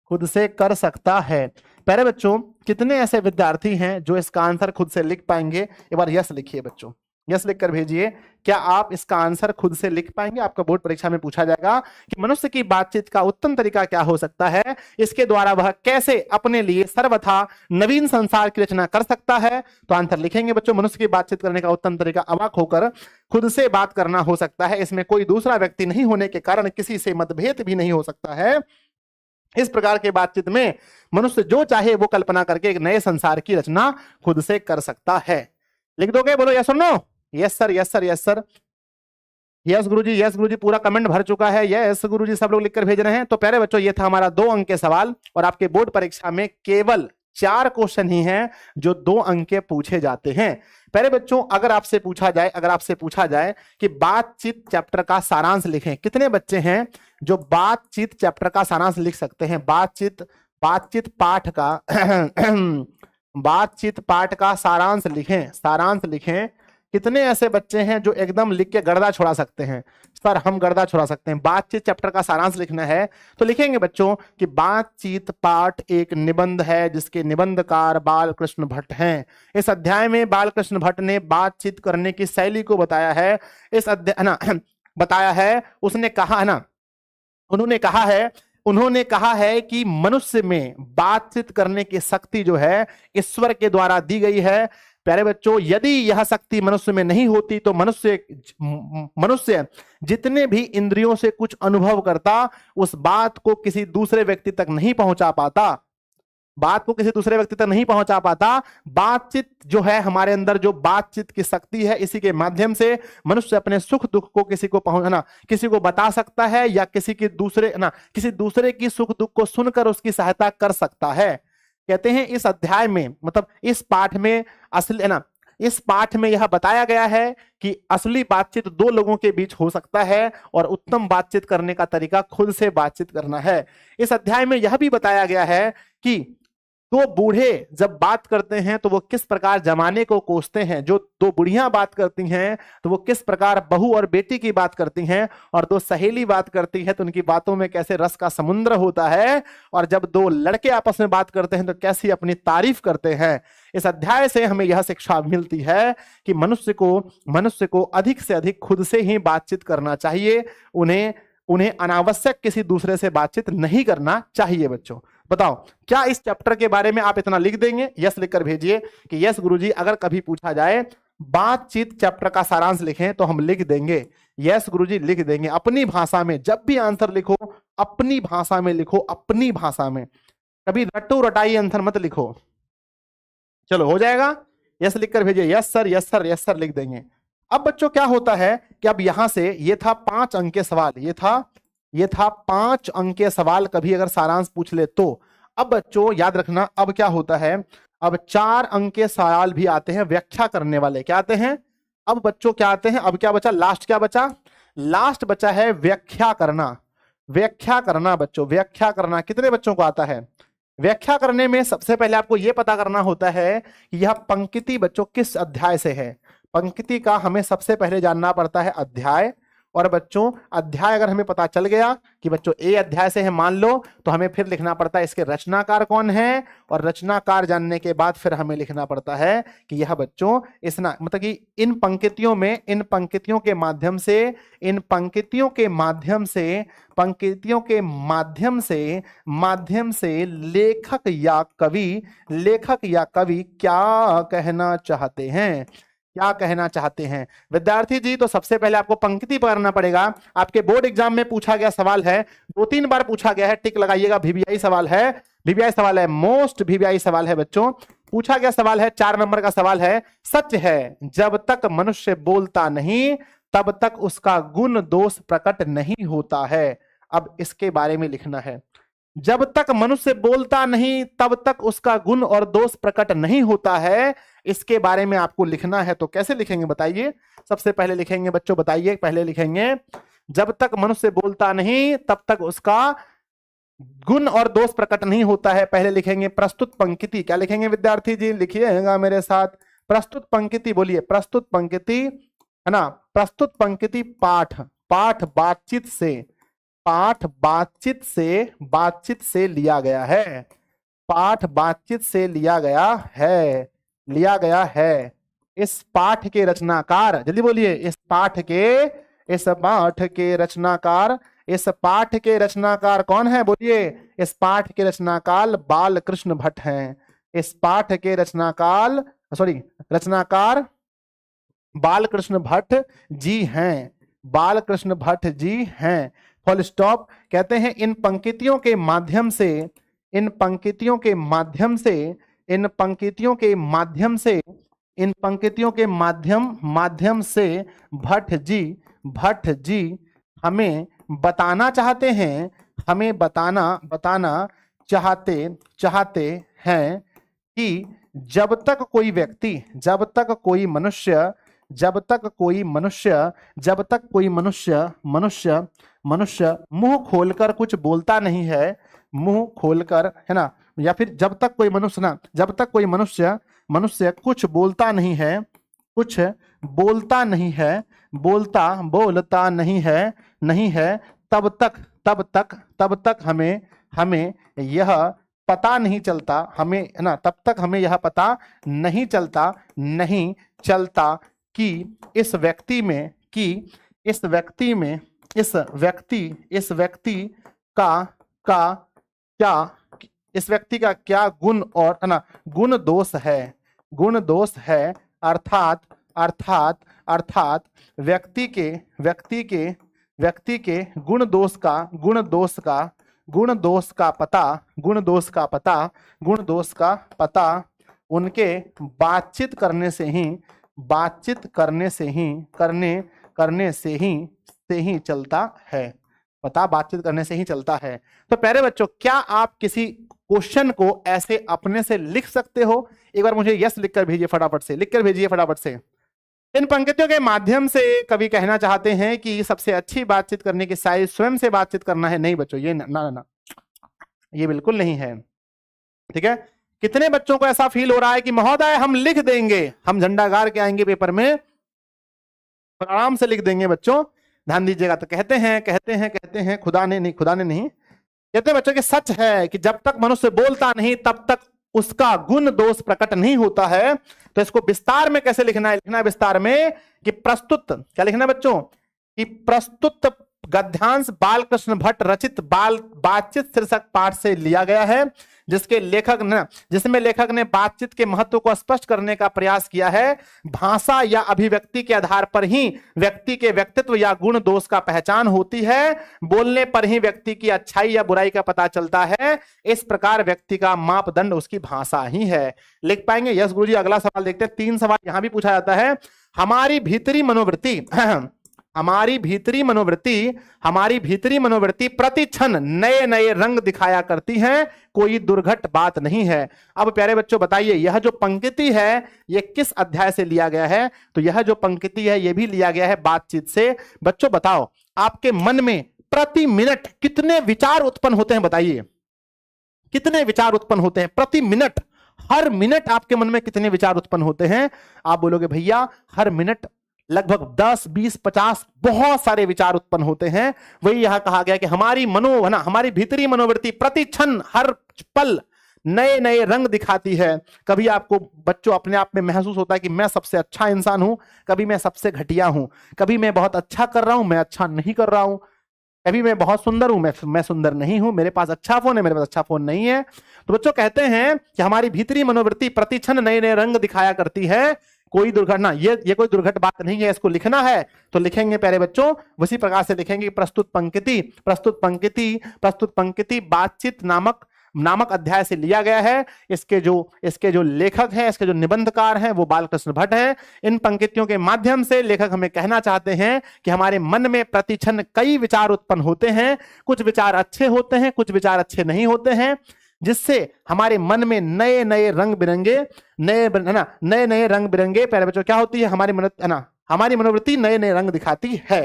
Speaker 1: खुद से कर सकता है। प्यारे बच्चों, कितने ऐसे विद्यार्थी हैं जो इसका आंसर खुद से लिख पाएंगे? एक बार यस लिखिए बच्चों, यस लिखकर भेजिए। क्या आप इसका आंसर खुद से लिख पाएंगे? आपका बोर्ड परीक्षा में पूछा जाएगा कि मनुष्य की बातचीत का उत्तम तरीका क्या हो सकता है, इसके द्वारा वह कैसे अपने लिए सर्वथा नवीन संसार की रचना कर सकता है। तो आंसर लिखेंगे बच्चों, मनुष्य की बातचीत करने का उत्तम तरीका अवाक होकर खुद से बात करना हो सकता है। इसमें कोई दूसरा व्यक्ति नहीं होने के कारण किसी से मतभेद भी नहीं हो सकता है। इस प्रकार के बातचीत में मनुष्य जो चाहे वो कल्पना करके एक नए संसार की रचना खुद से कर सकता है। लिख दोगे? बोलो यस और no. Yes sir, yes sir, yes sir, yes Guruji, yes Guruji. पूरा कमेंट भर चुका है। यस गुरुजी, सब लोग लिखकर भेज रहे हैं। तो प्यारे बच्चों, ये था हमारा 2 अंक के सवाल और आपके बोर्ड परीक्षा में केवल 4 क्वेश्चन ही हैं जो 2 अंक के पूछे जाते हैं। प्यारे बच्चों, अगर आपसे पूछा जाए कि बातचीत चैप्टर का सारांश लिखें, कितने बच्चे हैं जो बातचीत चैप्टर का सारांश लिख सकते हैं? बातचीत पाठ का सारांश लिखें। कितने ऐसे बच्चे हैं जो एकदम लिख के गर्दा छोड़ा सकते हैं? सर हम गर्दा छोड़ा सकते हैं। बातचीत चैप्टर का सारांश लिखना है तो लिखेंगे बच्चों कि बातचीत पाठ एक निबंध है जिसके निबंधकार बालकृष्ण भट्ट हैं। इस अध्याय में बालकृष्ण भट्ट ने बातचीत करने की शैली को बताया है। इस अध्याय उन्होंने कहा है कि मनुष्य में बातचीत करने की शक्ति जो है ईश्वर के द्वारा दी गई है। प्यारे बच्चों, यदि यह शक्ति मनुष्य में नहीं होती तो मनुष्य जितने भी इंद्रियों से कुछ अनुभव करता उस बात को किसी दूसरे व्यक्ति तक नहीं पहुंचा पाता। बातचीत जो है हमारे अंदर, जो बातचीत की शक्ति है, इसी के माध्यम से मनुष्य अपने सुख दुख को किसी को बता सकता है या किसी दूसरे की सुख दुख को सुनकर उसकी सहायता कर सकता है। कहते हैं इस अध्याय में मतलब इस पाठ में असली इस पाठ में यह बताया गया है कि असली बातचीत दो लोगों के बीच हो सकता है और उत्तम बातचीत करने का तरीका खुद से बातचीत करना है। इस अध्याय में यह भी बताया गया है कि दो बूढ़े जब बात करते हैं तो वो किस प्रकार जमाने को कोसते हैं, जो दो बुढ़ियां बात करती हैं तो वो किस प्रकार बहू और बेटी की बात करती हैं, और दो सहेली बात करती है तो उनकी बातों में कैसे रस का समुद्र होता है, और जब दो लड़के आपस में बात करते हैं तो कैसी अपनी तारीफ करते हैं। इस अध्याय से हमें यह शिक्षा मिलती है कि मनुष्य को अधिक से अधिक खुद से ही बातचीत करना चाहिए, उन्हें अनावश्यक किसी दूसरे से बातचीत नहीं करना चाहिए। बच्चों बताओ, क्या इस चैप्टर के बारे में आप इतना लिख देंगे? यस लिखकर भेजिए कि यस गुरुजी, अगर कभी पूछा जाए बातचीत चैप्टर का सारांश लिखें तो हम लिख देंगे। यस गुरुजी लिख देंगे अपनी भाषा में। जब भी आंसर लिखो अपनी भाषा में लिखो, अपनी भाषा में, कभी रटो रटाई आंसर मत लिखो। चलो हो जाएगा, यस लिखकर भेजिए। Yes sir, yes sir, yes sir लिख देंगे। अब बच्चों क्या होता है कि अब यहां से ये था 5 अंक के सवाल, ये था 5 अंक के सवाल, कभी अगर सारांश पूछ ले तो। अब बच्चों याद रखना, अब क्या होता है, अब 4 अंक के सवाल भी आते हैं व्याख्या करने वाले। क्या आते हैं? अब बच्चों क्या आते हैं? अब क्या बचा? लास्ट क्या बचा? लास्ट बचा है व्याख्या करना। व्याख्या करना बच्चों, व्याख्या करना कितने बच्चों को आता है? व्याख्या करने में सबसे पहले आपको यह पता करना होता है कि यह पंक्ति बच्चों किस अध्याय से है। पंक्ति का हमें सबसे पहले जानना पड़ता है अध्याय। और बच्चों अध्याय अगर हमें पता चल गया कि बच्चों ए अध्याय से है मान लो, तो हमें फिर लिखना पड़ता है इसके रचनाकार कौन है, और रचनाकार जानने के बाद फिर हमें लिखना पड़ता है कि यह बच्चों इस ना मतलब कि इन पंक्तियों में, इन पंक्तियों के माध्यम से, इन पंक्तियों के माध्यम से, पंक्तियों के माध्यम से लेखक या कवि क्या कहना चाहते हैं, क्या कहना चाहते हैं। विद्यार्थी जी, तो सबसे पहले आपको पंक्ति पकड़ना पड़ेगा। आपके बोर्ड एग्जाम में पूछा गया सवाल है, 2-3 बार पूछा गया है, टिक लगाइएगा, वीवीआई सवाल है, वीवीआई सवाल है, मोस्ट वीवीआई सवाल है बच्चों। पूछा गया सवाल है, 4 नंबर का सवाल है। सच है जब तक मनुष्य बोलता नहीं तब तक उसका गुण दोष प्रकट नहीं होता है। अब इसके बारे में लिखना है। जब तक मनुष्य बोलता नहीं तब तक उसका गुण और दोष प्रकट नहीं होता है, इसके बारे में आपको लिखना है। तो कैसे लिखेंगे बताइए? सबसे पहले लिखेंगे बच्चों, बताइए, पहले लिखेंगे जब तक मनुष्य बोलता नहीं तब तक उसका गुण और दोष प्रकट नहीं होता है। पहले लिखेंगे प्रस्तुत पंक्ति। क्या लिखेंगे विद्यार्थी जी? लिखिएगा मेरे साथ, प्रस्तुत पंक्ति। बोलिए प्रस्तुत पंक्ति, है ना। प्रस्तुत पंक्ति पाठ, पाठ बातचीत से, पाठ बातचीत से लिया गया है, पाठ बातचीत से लिया गया है। इस पाठ के रचनाकार, जल्दी बोलिए, इस पाठ के रचनाकार कौन है? बोलिए, इस पाठ के रचनाकार बालकृष्ण भट्ट हैं। इस पाठ के रचनाकार बालकृष्ण भट्ट जी हैं, बालकृष्ण भट्ट जी हैं। Full stop. कहते हैं इन पंक्तियों के माध्यम से, इन पंक्तियों के माध्यम से, इन पंक्तियों के माध्यम से, इन पंक्तियों के माध्यम से भट्ट जी हमें बताना चाहते हैं, हमें बताना चाहते हैं कि जब तक कोई व्यक्ति, जब तक कोई मनुष्य मुंह खोलकर कुछ बोलता नहीं है, मुंह खोलकर, है ना, या फिर जब तक कोई मनुष्य कुछ बोलता नहीं है, बोलता नहीं है, तब तक हमें यह पता नहीं चलता, हमें, है ना, तब तक हमें यह पता नहीं चलता कि इस व्यक्ति का क्या गुण और, है ना, गुण दोष है। अर्थात व्यक्ति के गुण दोष का पता उनके बातचीत करने से ही चलता है। पता बातचीत करने से ही चलता है। तो प्यारे बच्चों, क्या आप किसी क्वेश्चन को ऐसे अपने से लिख सकते हो? एक बार मुझे यस लिखकर भेजिए फटाफट से, लिखकर भेजिए फटाफट से। इन पंक्तियों के माध्यम से कवि कहना चाहते हैं कि सबसे अच्छी बातचीत करने की शायद स्वयं से बातचीत करना है। नहीं बच्चों, ये ना, ये बिल्कुल नहीं है। ठीक है, कितने बच्चों को ऐसा फील हो रहा है कि महोदय हम लिख देंगे, हम झंडा गाड़ के आएंगे पेपर में, आराम से लिख देंगे बच्चों, ध्यान दीजिएगा। तो कहते हैं खुदा ने नहीं कहते हैं बच्चों कि सच है कि जब तक मनुष्य बोलता नहीं तब तक उसका गुण दोष प्रकट नहीं होता है। तो इसको विस्तार में कैसे लिखना है? लिखना है विस्तार में कि प्रस्तुत, क्या लिखना है बच्चों, कि प्रस्तुत गद्यांश बालकृष्ण भट्ट रचित बातचीत शीर्षक पाठ से लिया गया है, जिसमें लेखक ने बातचीत के महत्व को स्पष्ट करने का प्रयास किया है। भाषा या अभिव्यक्ति के आधार पर ही व्यक्ति के व्यक्तित्व या गुण दोष का पहचान होती है। बोलने पर ही व्यक्ति की अच्छाई या बुराई का पता चलता है। इस प्रकार व्यक्ति का मापदंड उसकी भाषा ही है। लिख पाएंगे? यस गुरुजी। अगला सवाल देखते हैं। 3 सवाल यहां भी पूछा जाता है। हमारी भीतरी मनोवृत्ति प्रति क्षण नए नए रंग दिखाया करती है, कोई दुर्घट बात नहीं है। अब प्यारे बच्चों बताइए, यह जो पंक्ति है यह किस अध्याय से लिया गया है? तो यह जो पंक्ति है यह भी लिया गया है बातचीत से। बच्चों बताओ, आपके मन में प्रति मिनट कितने विचार उत्पन्न होते हैं? बताइए, कितने विचार उत्पन्न होते हैं प्रति मिनट? हर मिनट आपके मन में कितने विचार उत्पन्न होते हैं? आप बोलोगे भैया हर मिनट लगभग 10, 20, 50 बहुत सारे विचार उत्पन्न होते हैं। वही यहां कहा गया कि हमारी भीतरी मनोवृत्ति प्रति क्षण हर पल नए नए रंग दिखाती है। कभी आपको बच्चों अपने आप में महसूस होता है कि मैं सबसे अच्छा इंसान हूं, कभी मैं सबसे घटिया हूं, कभी मैं बहुत अच्छा कर रहा हूं, मैं अच्छा नहीं कर रहा हूं, कभी मैं बहुत सुंदर हूं, मैं सुंदर नहीं हूं, मेरे पास अच्छा फोन है, मेरे पास अच्छा फोन नहीं है। तो बच्चों कहते हैं कि हमारी भीतरी मनोवृत्ति प्रति क्षण नए नए रंग दिखाया करती है, कोई दुर्घटना, ये कोई दुर्घट बात नहीं है। इसको लिखना है तो लिखेंगे प्यारे बच्चों उसी प्रकार से लिखेंगे। प्रस्तुत पंक्ति बातचीत नामक अध्याय से लिया गया है। इसके जो लेखक हैं, इसके जो निबंधकार हैं वो बालकृष्ण भट्ट हैं। इन पंक्तियों के माध्यम से लेखक हमें कहना चाहते हैं कि हमारे मन में प्रतिक्षण कई विचार उत्पन्न होते हैं। कुछ विचार अच्छे होते हैं, कुछ विचार अच्छे नहीं होते हैं, जिससे हमारे मन में नए नए रंग बिरंगे प्यारे बच्चों क्या होती है? हमारी मनोवृत्ति नए नए रंग दिखाती है।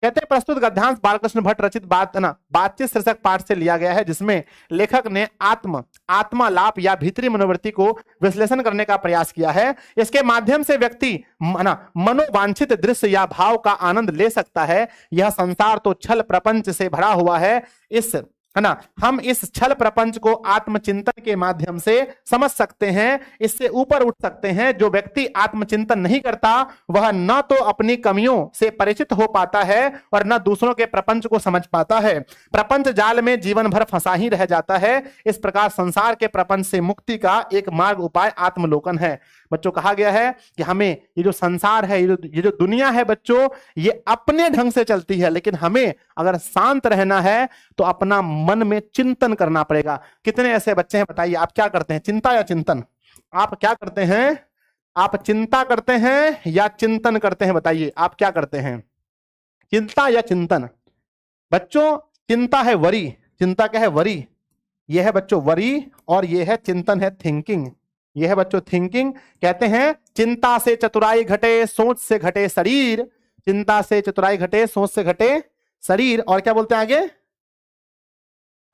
Speaker 1: कहते हैं प्रस्तुत गद्यांश बालकृष्ण भट्ट रचित बातचीत शीर्षक पाठ से लिया गया है, जिसमें लेखक ने आत्मालाप या भीतरी मनोवृत्ति को विश्लेषण करने का प्रयास किया है। इसके माध्यम से व्यक्ति मनोवांछित दृश्य या भाव का आनंद ले सकता है। यह संसार तो छल प्रपंच से भरा हुआ है, हम इस छल प्रपंच को आत्मचिंतन के माध्यम से समझ सकते हैं, इससे ऊपर उठ सकते हैं। जो व्यक्ति आत्मचिंतन नहीं करता वह न तो अपनी कमियों से परिचित हो पाता है और न दूसरों के प्रपंच को समझ पाता है। प्रपंच जाल में जीवन भर फंसा ही रह जाता है। इस प्रकार संसार के प्रपंच से मुक्ति का एक मार्ग उपाय आत्मलोकन है। बच्चों कहा गया है कि हमें ये जो संसार है, ये जो दुनिया है बच्चों, ये अपने ढंग से चलती है, लेकिन हमें अगर शांत रहना है तो अपना मन में चिंतन करना पड़ेगा। कितने ऐसे बच्चे हैं बताइए, आप क्या करते हैं, चिंता या चिंतन? आप क्या करते हैं? आप चिंता करते हैं या चिंतन करते हैं? बताइए आप क्या करते हैं, चिंता या चिंतन? बच्चों चिंता है वरी, चिंता क्या है? वरी। यह है बच्चों वरी, और यह है चिंतन है थिंकिंग। यह है बच्चों थिंकिंग। कहते हैं चिंता से चतुराई घटे, सोच से घटे शरीर। चिंता से चतुराई घटे, सोच से घटे शरीर। और क्या बोलते हैं आगे?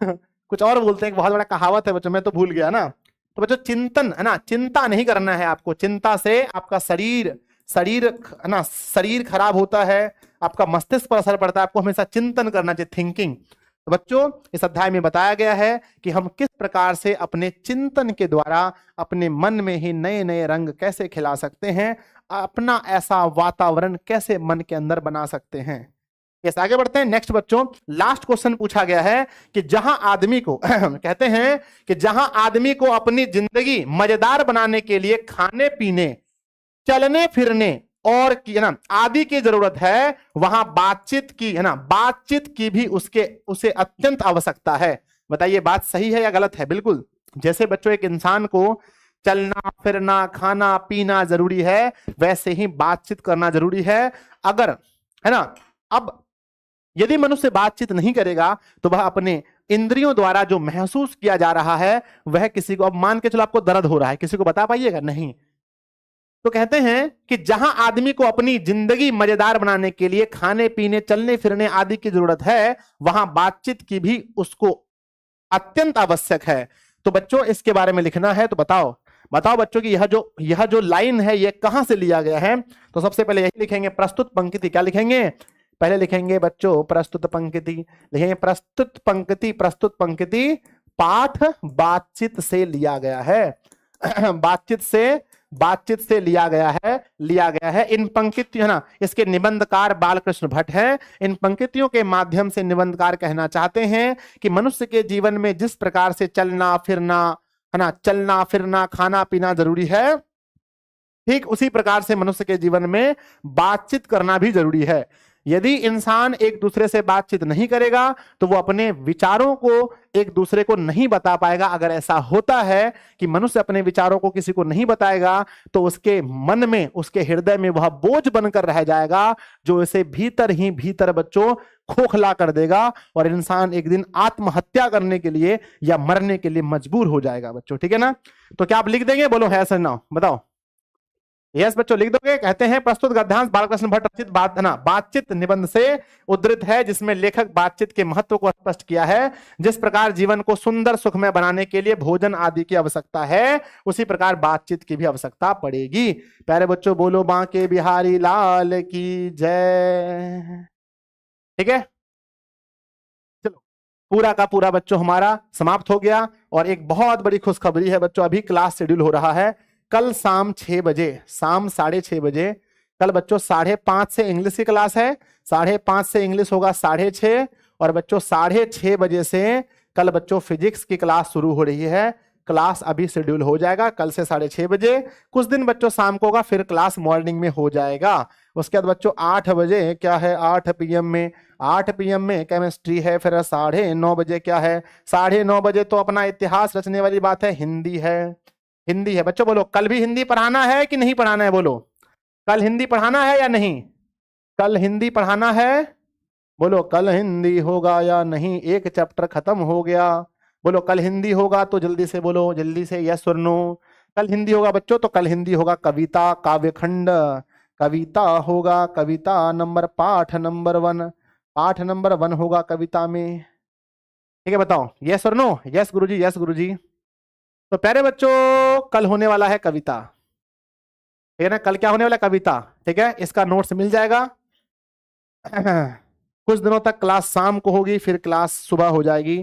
Speaker 1: कुछ और बोलते हैं, बहुत बड़ा कहावत है बच्चों, मैं तो भूल गया ना। तो बच्चों चिंतन है ना, चिंता नहीं करना है आपको। चिंता से आपका शरीर है ना, शरीर खराब होता है, आपका मस्तिष्क पर असर पड़ता है। आपको हमेशा चिंतन करना चाहिए, थिंकिंग। तो बच्चों इस अध्याय में बताया गया है कि हम किस प्रकार से अपने चिंतन के द्वारा अपने मन में ही नए नए रंग कैसे खिला सकते हैं, अपना ऐसा वातावरण कैसे मन के अंदर बना सकते हैं। इस आगे बढ़ते हैं। नेक्स्ट बच्चों लास्ट क्वेश्चन पूछा गया है कि जहां आदमी को कहते हैं कि जहां आदमी को अपनी जिंदगी मजेदार बनाने के लिए खाने पीने, चलने फिरने और आदि की जरूरत है, वहां बातचीत की भी उसे अत्यंत आवश्यकता है। बताइए बात सही है या गलत है? बिल्कुल। जैसे बच्चों एक इंसान को चलना फिरना खाना पीना जरूरी है, वैसे ही बातचीत करना जरूरी है। अगर अब यदि मनुष्य बातचीत नहीं करेगा तो वह अपने इंद्रियों द्वारा जो महसूस किया जा रहा है वह किसी को, अब मान के चलो आपको दर्द हो रहा है, किसी को बता पाइएगा? नहीं। तो कहते हैं कि जहां आदमी को अपनी जिंदगी मजेदार बनाने के लिए खाने पीने चलने फिरने आदि की जरूरत है, वहां बातचीत की भी उसको अत्यंत आवश्यक है। तो बच्चों इसके बारे में लिखना है, तो बताओ बताओ बच्चों कि यह जो लाइन है यह कहां से लिया गया है? तो सबसे पहले यही लिखेंगे, प्रस्तुत पंक्ति। क्या लिखेंगे? पहले लिखेंगे बच्चों प्रस्तुत पंक्ति, लिखेंगे प्रस्तुत पंक्ति। प्रस्तुत पंक्ति पाठ बातचीत से लिया गया है बातचीत से लिया गया है। इन पंक्तियों, है ना, इसके निबंधकार बालकृष्ण भट्ट हैं। इन पंक्तियों के माध्यम से निबंधकार कहना चाहते हैं कि मनुष्य के जीवन में जिस प्रकार से चलना फिरना, है ना, चलना फिरना खाना पीना जरूरी है, ठीक उसी प्रकार से मनुष्य के जीवन में बातचीत करना भी जरूरी है। यदि इंसान एक दूसरे से बातचीत नहीं करेगा तो वो अपने विचारों को एक दूसरे को नहीं बता पाएगा। अगर ऐसा होता है कि मनुष्य अपने विचारों को किसी को नहीं बताएगा तो उसके मन में, उसके हृदय में वह बोझ बनकर रह जाएगा जो इसे भीतर ही भीतर बच्चों खोखला कर देगा और इंसान एक दिन आत्महत्या करने के लिए या मरने के लिए मजबूर हो जाएगा बच्चों। ठीक है ना? तो क्या आप लिख देंगे? बोलो है सर ना? बताओ। यस बच्चों लिख दोगे? कहते हैं प्रस्तुत गद्यांश बालकृष्ण भट्ट रचित बातचीत निबंध से उद्धृत है, जिसमें लेखक बातचीत के महत्व को स्पष्ट किया है। जिस प्रकार जीवन को सुंदर सुखमय बनाने के लिए भोजन आदि की आवश्यकता है, उसी प्रकार बातचीत की भी आवश्यकता पड़ेगी। प्यारे बच्चों बोलो बांके बिहारी लाल की जय। ठीक है, चलो पूरा का पूरा बच्चों हमारा समाप्त हो गया। और एक बहुत बड़ी खुशखबरी है बच्चों, अभी क्लास शेड्यूल हो रहा है कल शाम 6 बजे, शाम 6:30 बजे। कल बच्चों 5:30 से इंग्लिश की क्लास है, 5:30 से इंग्लिश होगा 6:30, और बच्चों 6:30 बजे से कल बच्चों फिजिक्स की क्लास शुरू हो रही है। क्लास अभी शेड्यूल हो जाएगा कल से 6:30 बजे। कुछ दिन बच्चों शाम को होगा, फिर क्लास मॉर्निंग में हो जाएगा। उसके बाद बच्चों 8 बजे क्या है? 8 PM में, 8 PM में केमिस्ट्री है। फिर 9:30 बजे क्या है? 9:30 बजे तो अपना इतिहास रचने वाली बात है, हिंदी है। हिंदी है बच्चों। बोलो कल भी हिंदी पढ़ाना है कि नहीं पढ़ाना है? बोलो कल हिंदी पढ़ाना है या नहीं? कल हिंदी पढ़ाना है? बोलो कल हिंदी होगा या नहीं? एक चैप्टर खत्म हो गया। बोलो कल हिंदी होगा तो जल्दी से बोलो, जल्दी से यस और नो। कल हिंदी होगा बच्चों, तो कल हिंदी होगा कविता काव्यखंड, कविता होगा, कविता नंबर पाठ नंबर 1, पाठ नंबर 1 होगा कविता में। ठीक है बताओ यस और नो? यस गुरुजी, यस गुरुजी। तो प्यारे बच्चों कल होने वाला है कविता, ठीक है ना? कल क्या होने वाला है? कविता। ठीक है, इसका नोट्स मिल जाएगा। कुछ दिनों तक क्लास शाम को होगी, फिर क्लास सुबह हो जाएगी।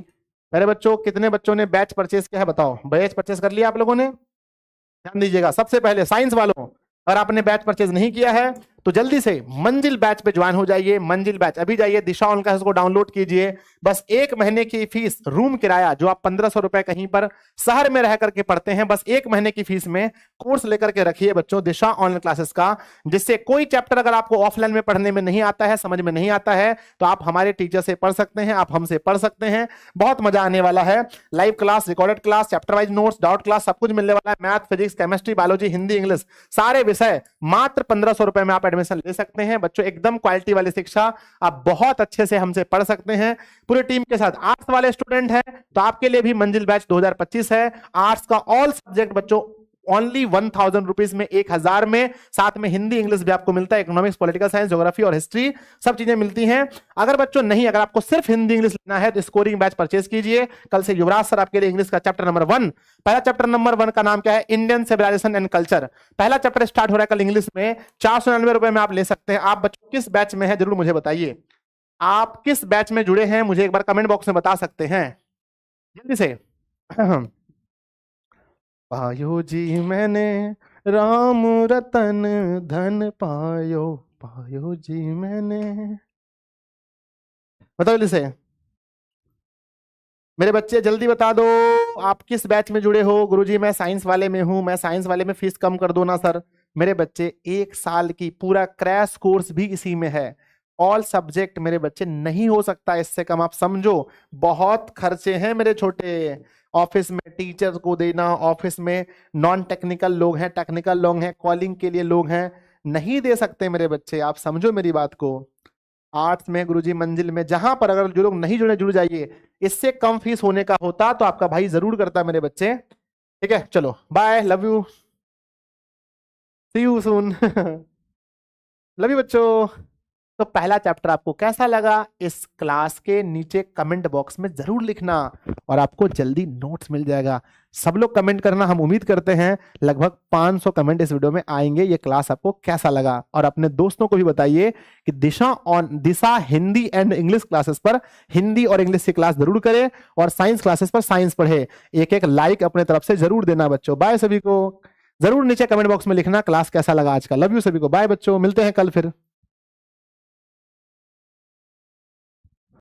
Speaker 1: प्यारे बच्चों कितने बच्चों ने बैच परचेज किया है? बताओ, बैच परचेज कर लिया आप लोगों ने? ध्यान दीजिएगा सबसे पहले साइंस वालों, अगर आपने बैच परचेज नहीं किया है तो जल्दी से मंजिल बैच पे ज्वाइन हो जाइए। मंजिल बैच अभी जाइए, दिशा ऑनलाइन क्लासेस को डाउनलोड कीजिए। बस 1 महीने की फीस, रूम किराया जो आप 1500 रुपए कहीं पर शहर में रह करके पढ़ते हैं, बस 1 महीने की फीस में कोर्स लेकर के रखिए बच्चों दिशा ऑनलाइन क्लासेस का। जिससे कोई चैप्टर अगर आपको ऑफलाइन में पढ़ने में नहीं आता है, समझ में नहीं आता है, तो आप हमारे टीचर से पढ़ सकते हैं, आप हमसे पढ़ सकते हैं। बहुत मजा आने वाला है। Live class, recorded class, chapter wise notes, doubt class, सब कुछ मिलने वाला है। Math, physics, chemistry, biology, Hindi, English, सारे विषय मात्र 1500 रुपए में आप एडमिशन ले सकते हैं बच्चों। एकदम क्वालिटी वाली शिक्षा, आप बहुत अच्छे से हमसे पढ़ सकते हैं पूरी टीम के साथ। आर्ट्स वाले स्टूडेंट हैं तो आपके लिए भी मंजिल बैच 2025 है। आर्ट्स का ऑल सब्जेक्ट बच्चों ओनली 1000 रुपीज में, 1000 में, साथ में हिंदी इंग्लिश भी आपको मिलता है। इकोनॉमिक्स, पॉलिटिकल साइंस, ज्योग्राफी और हिस्ट्री सब चीजें मिलती हैं। अगर बच्चों नहीं, अगर आपको सिर्फ हिंदी इंग्लिश लेना है तो स्कोरिंग बैच परचेज कीजिए। कल से युवराज सर आपके लिए इंग्लिश का चैप्टर नंबर 1, पहला चैप्टर नंबर 1 का नाम क्या है? Indian civilization and culture. पहला चैप्टर स्टार्ट हो रहा है कल इंग्लिश में, 499 रुपए में आप ले सकते हैं। आप बच्चों किस बैच में है जरूर मुझे बताइए। आप किस बैच में जुड़े हैं मुझे एक बार कमेंट बॉक्स में बता सकते हैं जल्दी से। पायो जी मैंने राम रतन धन पायो, पायो जी मैंने। बताओ जल्दी से मेरे बच्चे, जल्दी बता दो आप किस बैच में जुड़े हो। गुरुजी मैं साइंस वाले में हूं, मैं साइंस वाले में फीस कम कर दो ना सर। मेरे बच्चे 1 साल की पूरा क्रैश कोर्स भी इसी में है। ऑल सब्जेक्ट मेरे बच्चे नहीं हो सकता इससे कम, आप समझो। बहुत खर्चे हैं मेरे छोटे। ऑफिस में टीचर को देना, ऑफिस में नॉन टेक्निकल लोग हैं, टेक्निकल लोग हैं, कॉलिंग के लिए लोग हैं, नहीं दे सकते मेरे बच्चे। आप समझो मेरी बात को, आर्ट्स में गुरुजी, मंजिल में, जहां पर अगर जो लोग नहीं जुड़े जुड़ जाइए। इससे कम फीस होने का होता तो आपका भाई जरूर करता मेरे बच्चे। ठीक है, चलो bye, love you, see you soon. Love you बच्चों। तो पहला चैप्टर आपको कैसा लगा, इस क्लास के नीचे कमेंट बॉक्स में जरूर लिखना, और आपको जल्दी नोट्स मिल जाएगा। सब लोग कमेंट करना, हम उम्मीद करते हैं लगभग 500 कमेंट इस वीडियो में आएंगे। ये क्लास आपको कैसा लगा, और अपने दोस्तों को भी बताइए कि दिशा हिंदी एंड इंग्लिश क्लासेस पर हिंदी और इंग्लिश की क्लास जरूर करें, और साइंस क्लासेस पर साइंस पढ़े। एक एक लाइक अपने तरफ से जरूर देना बच्चों। बाय सभी को। जरूर नीचे कमेंट बॉक्स में लिखना क्लास कैसा लगा आज का। लव यू सभी को, बाय बच्चों, मिलते हैं कल फिर।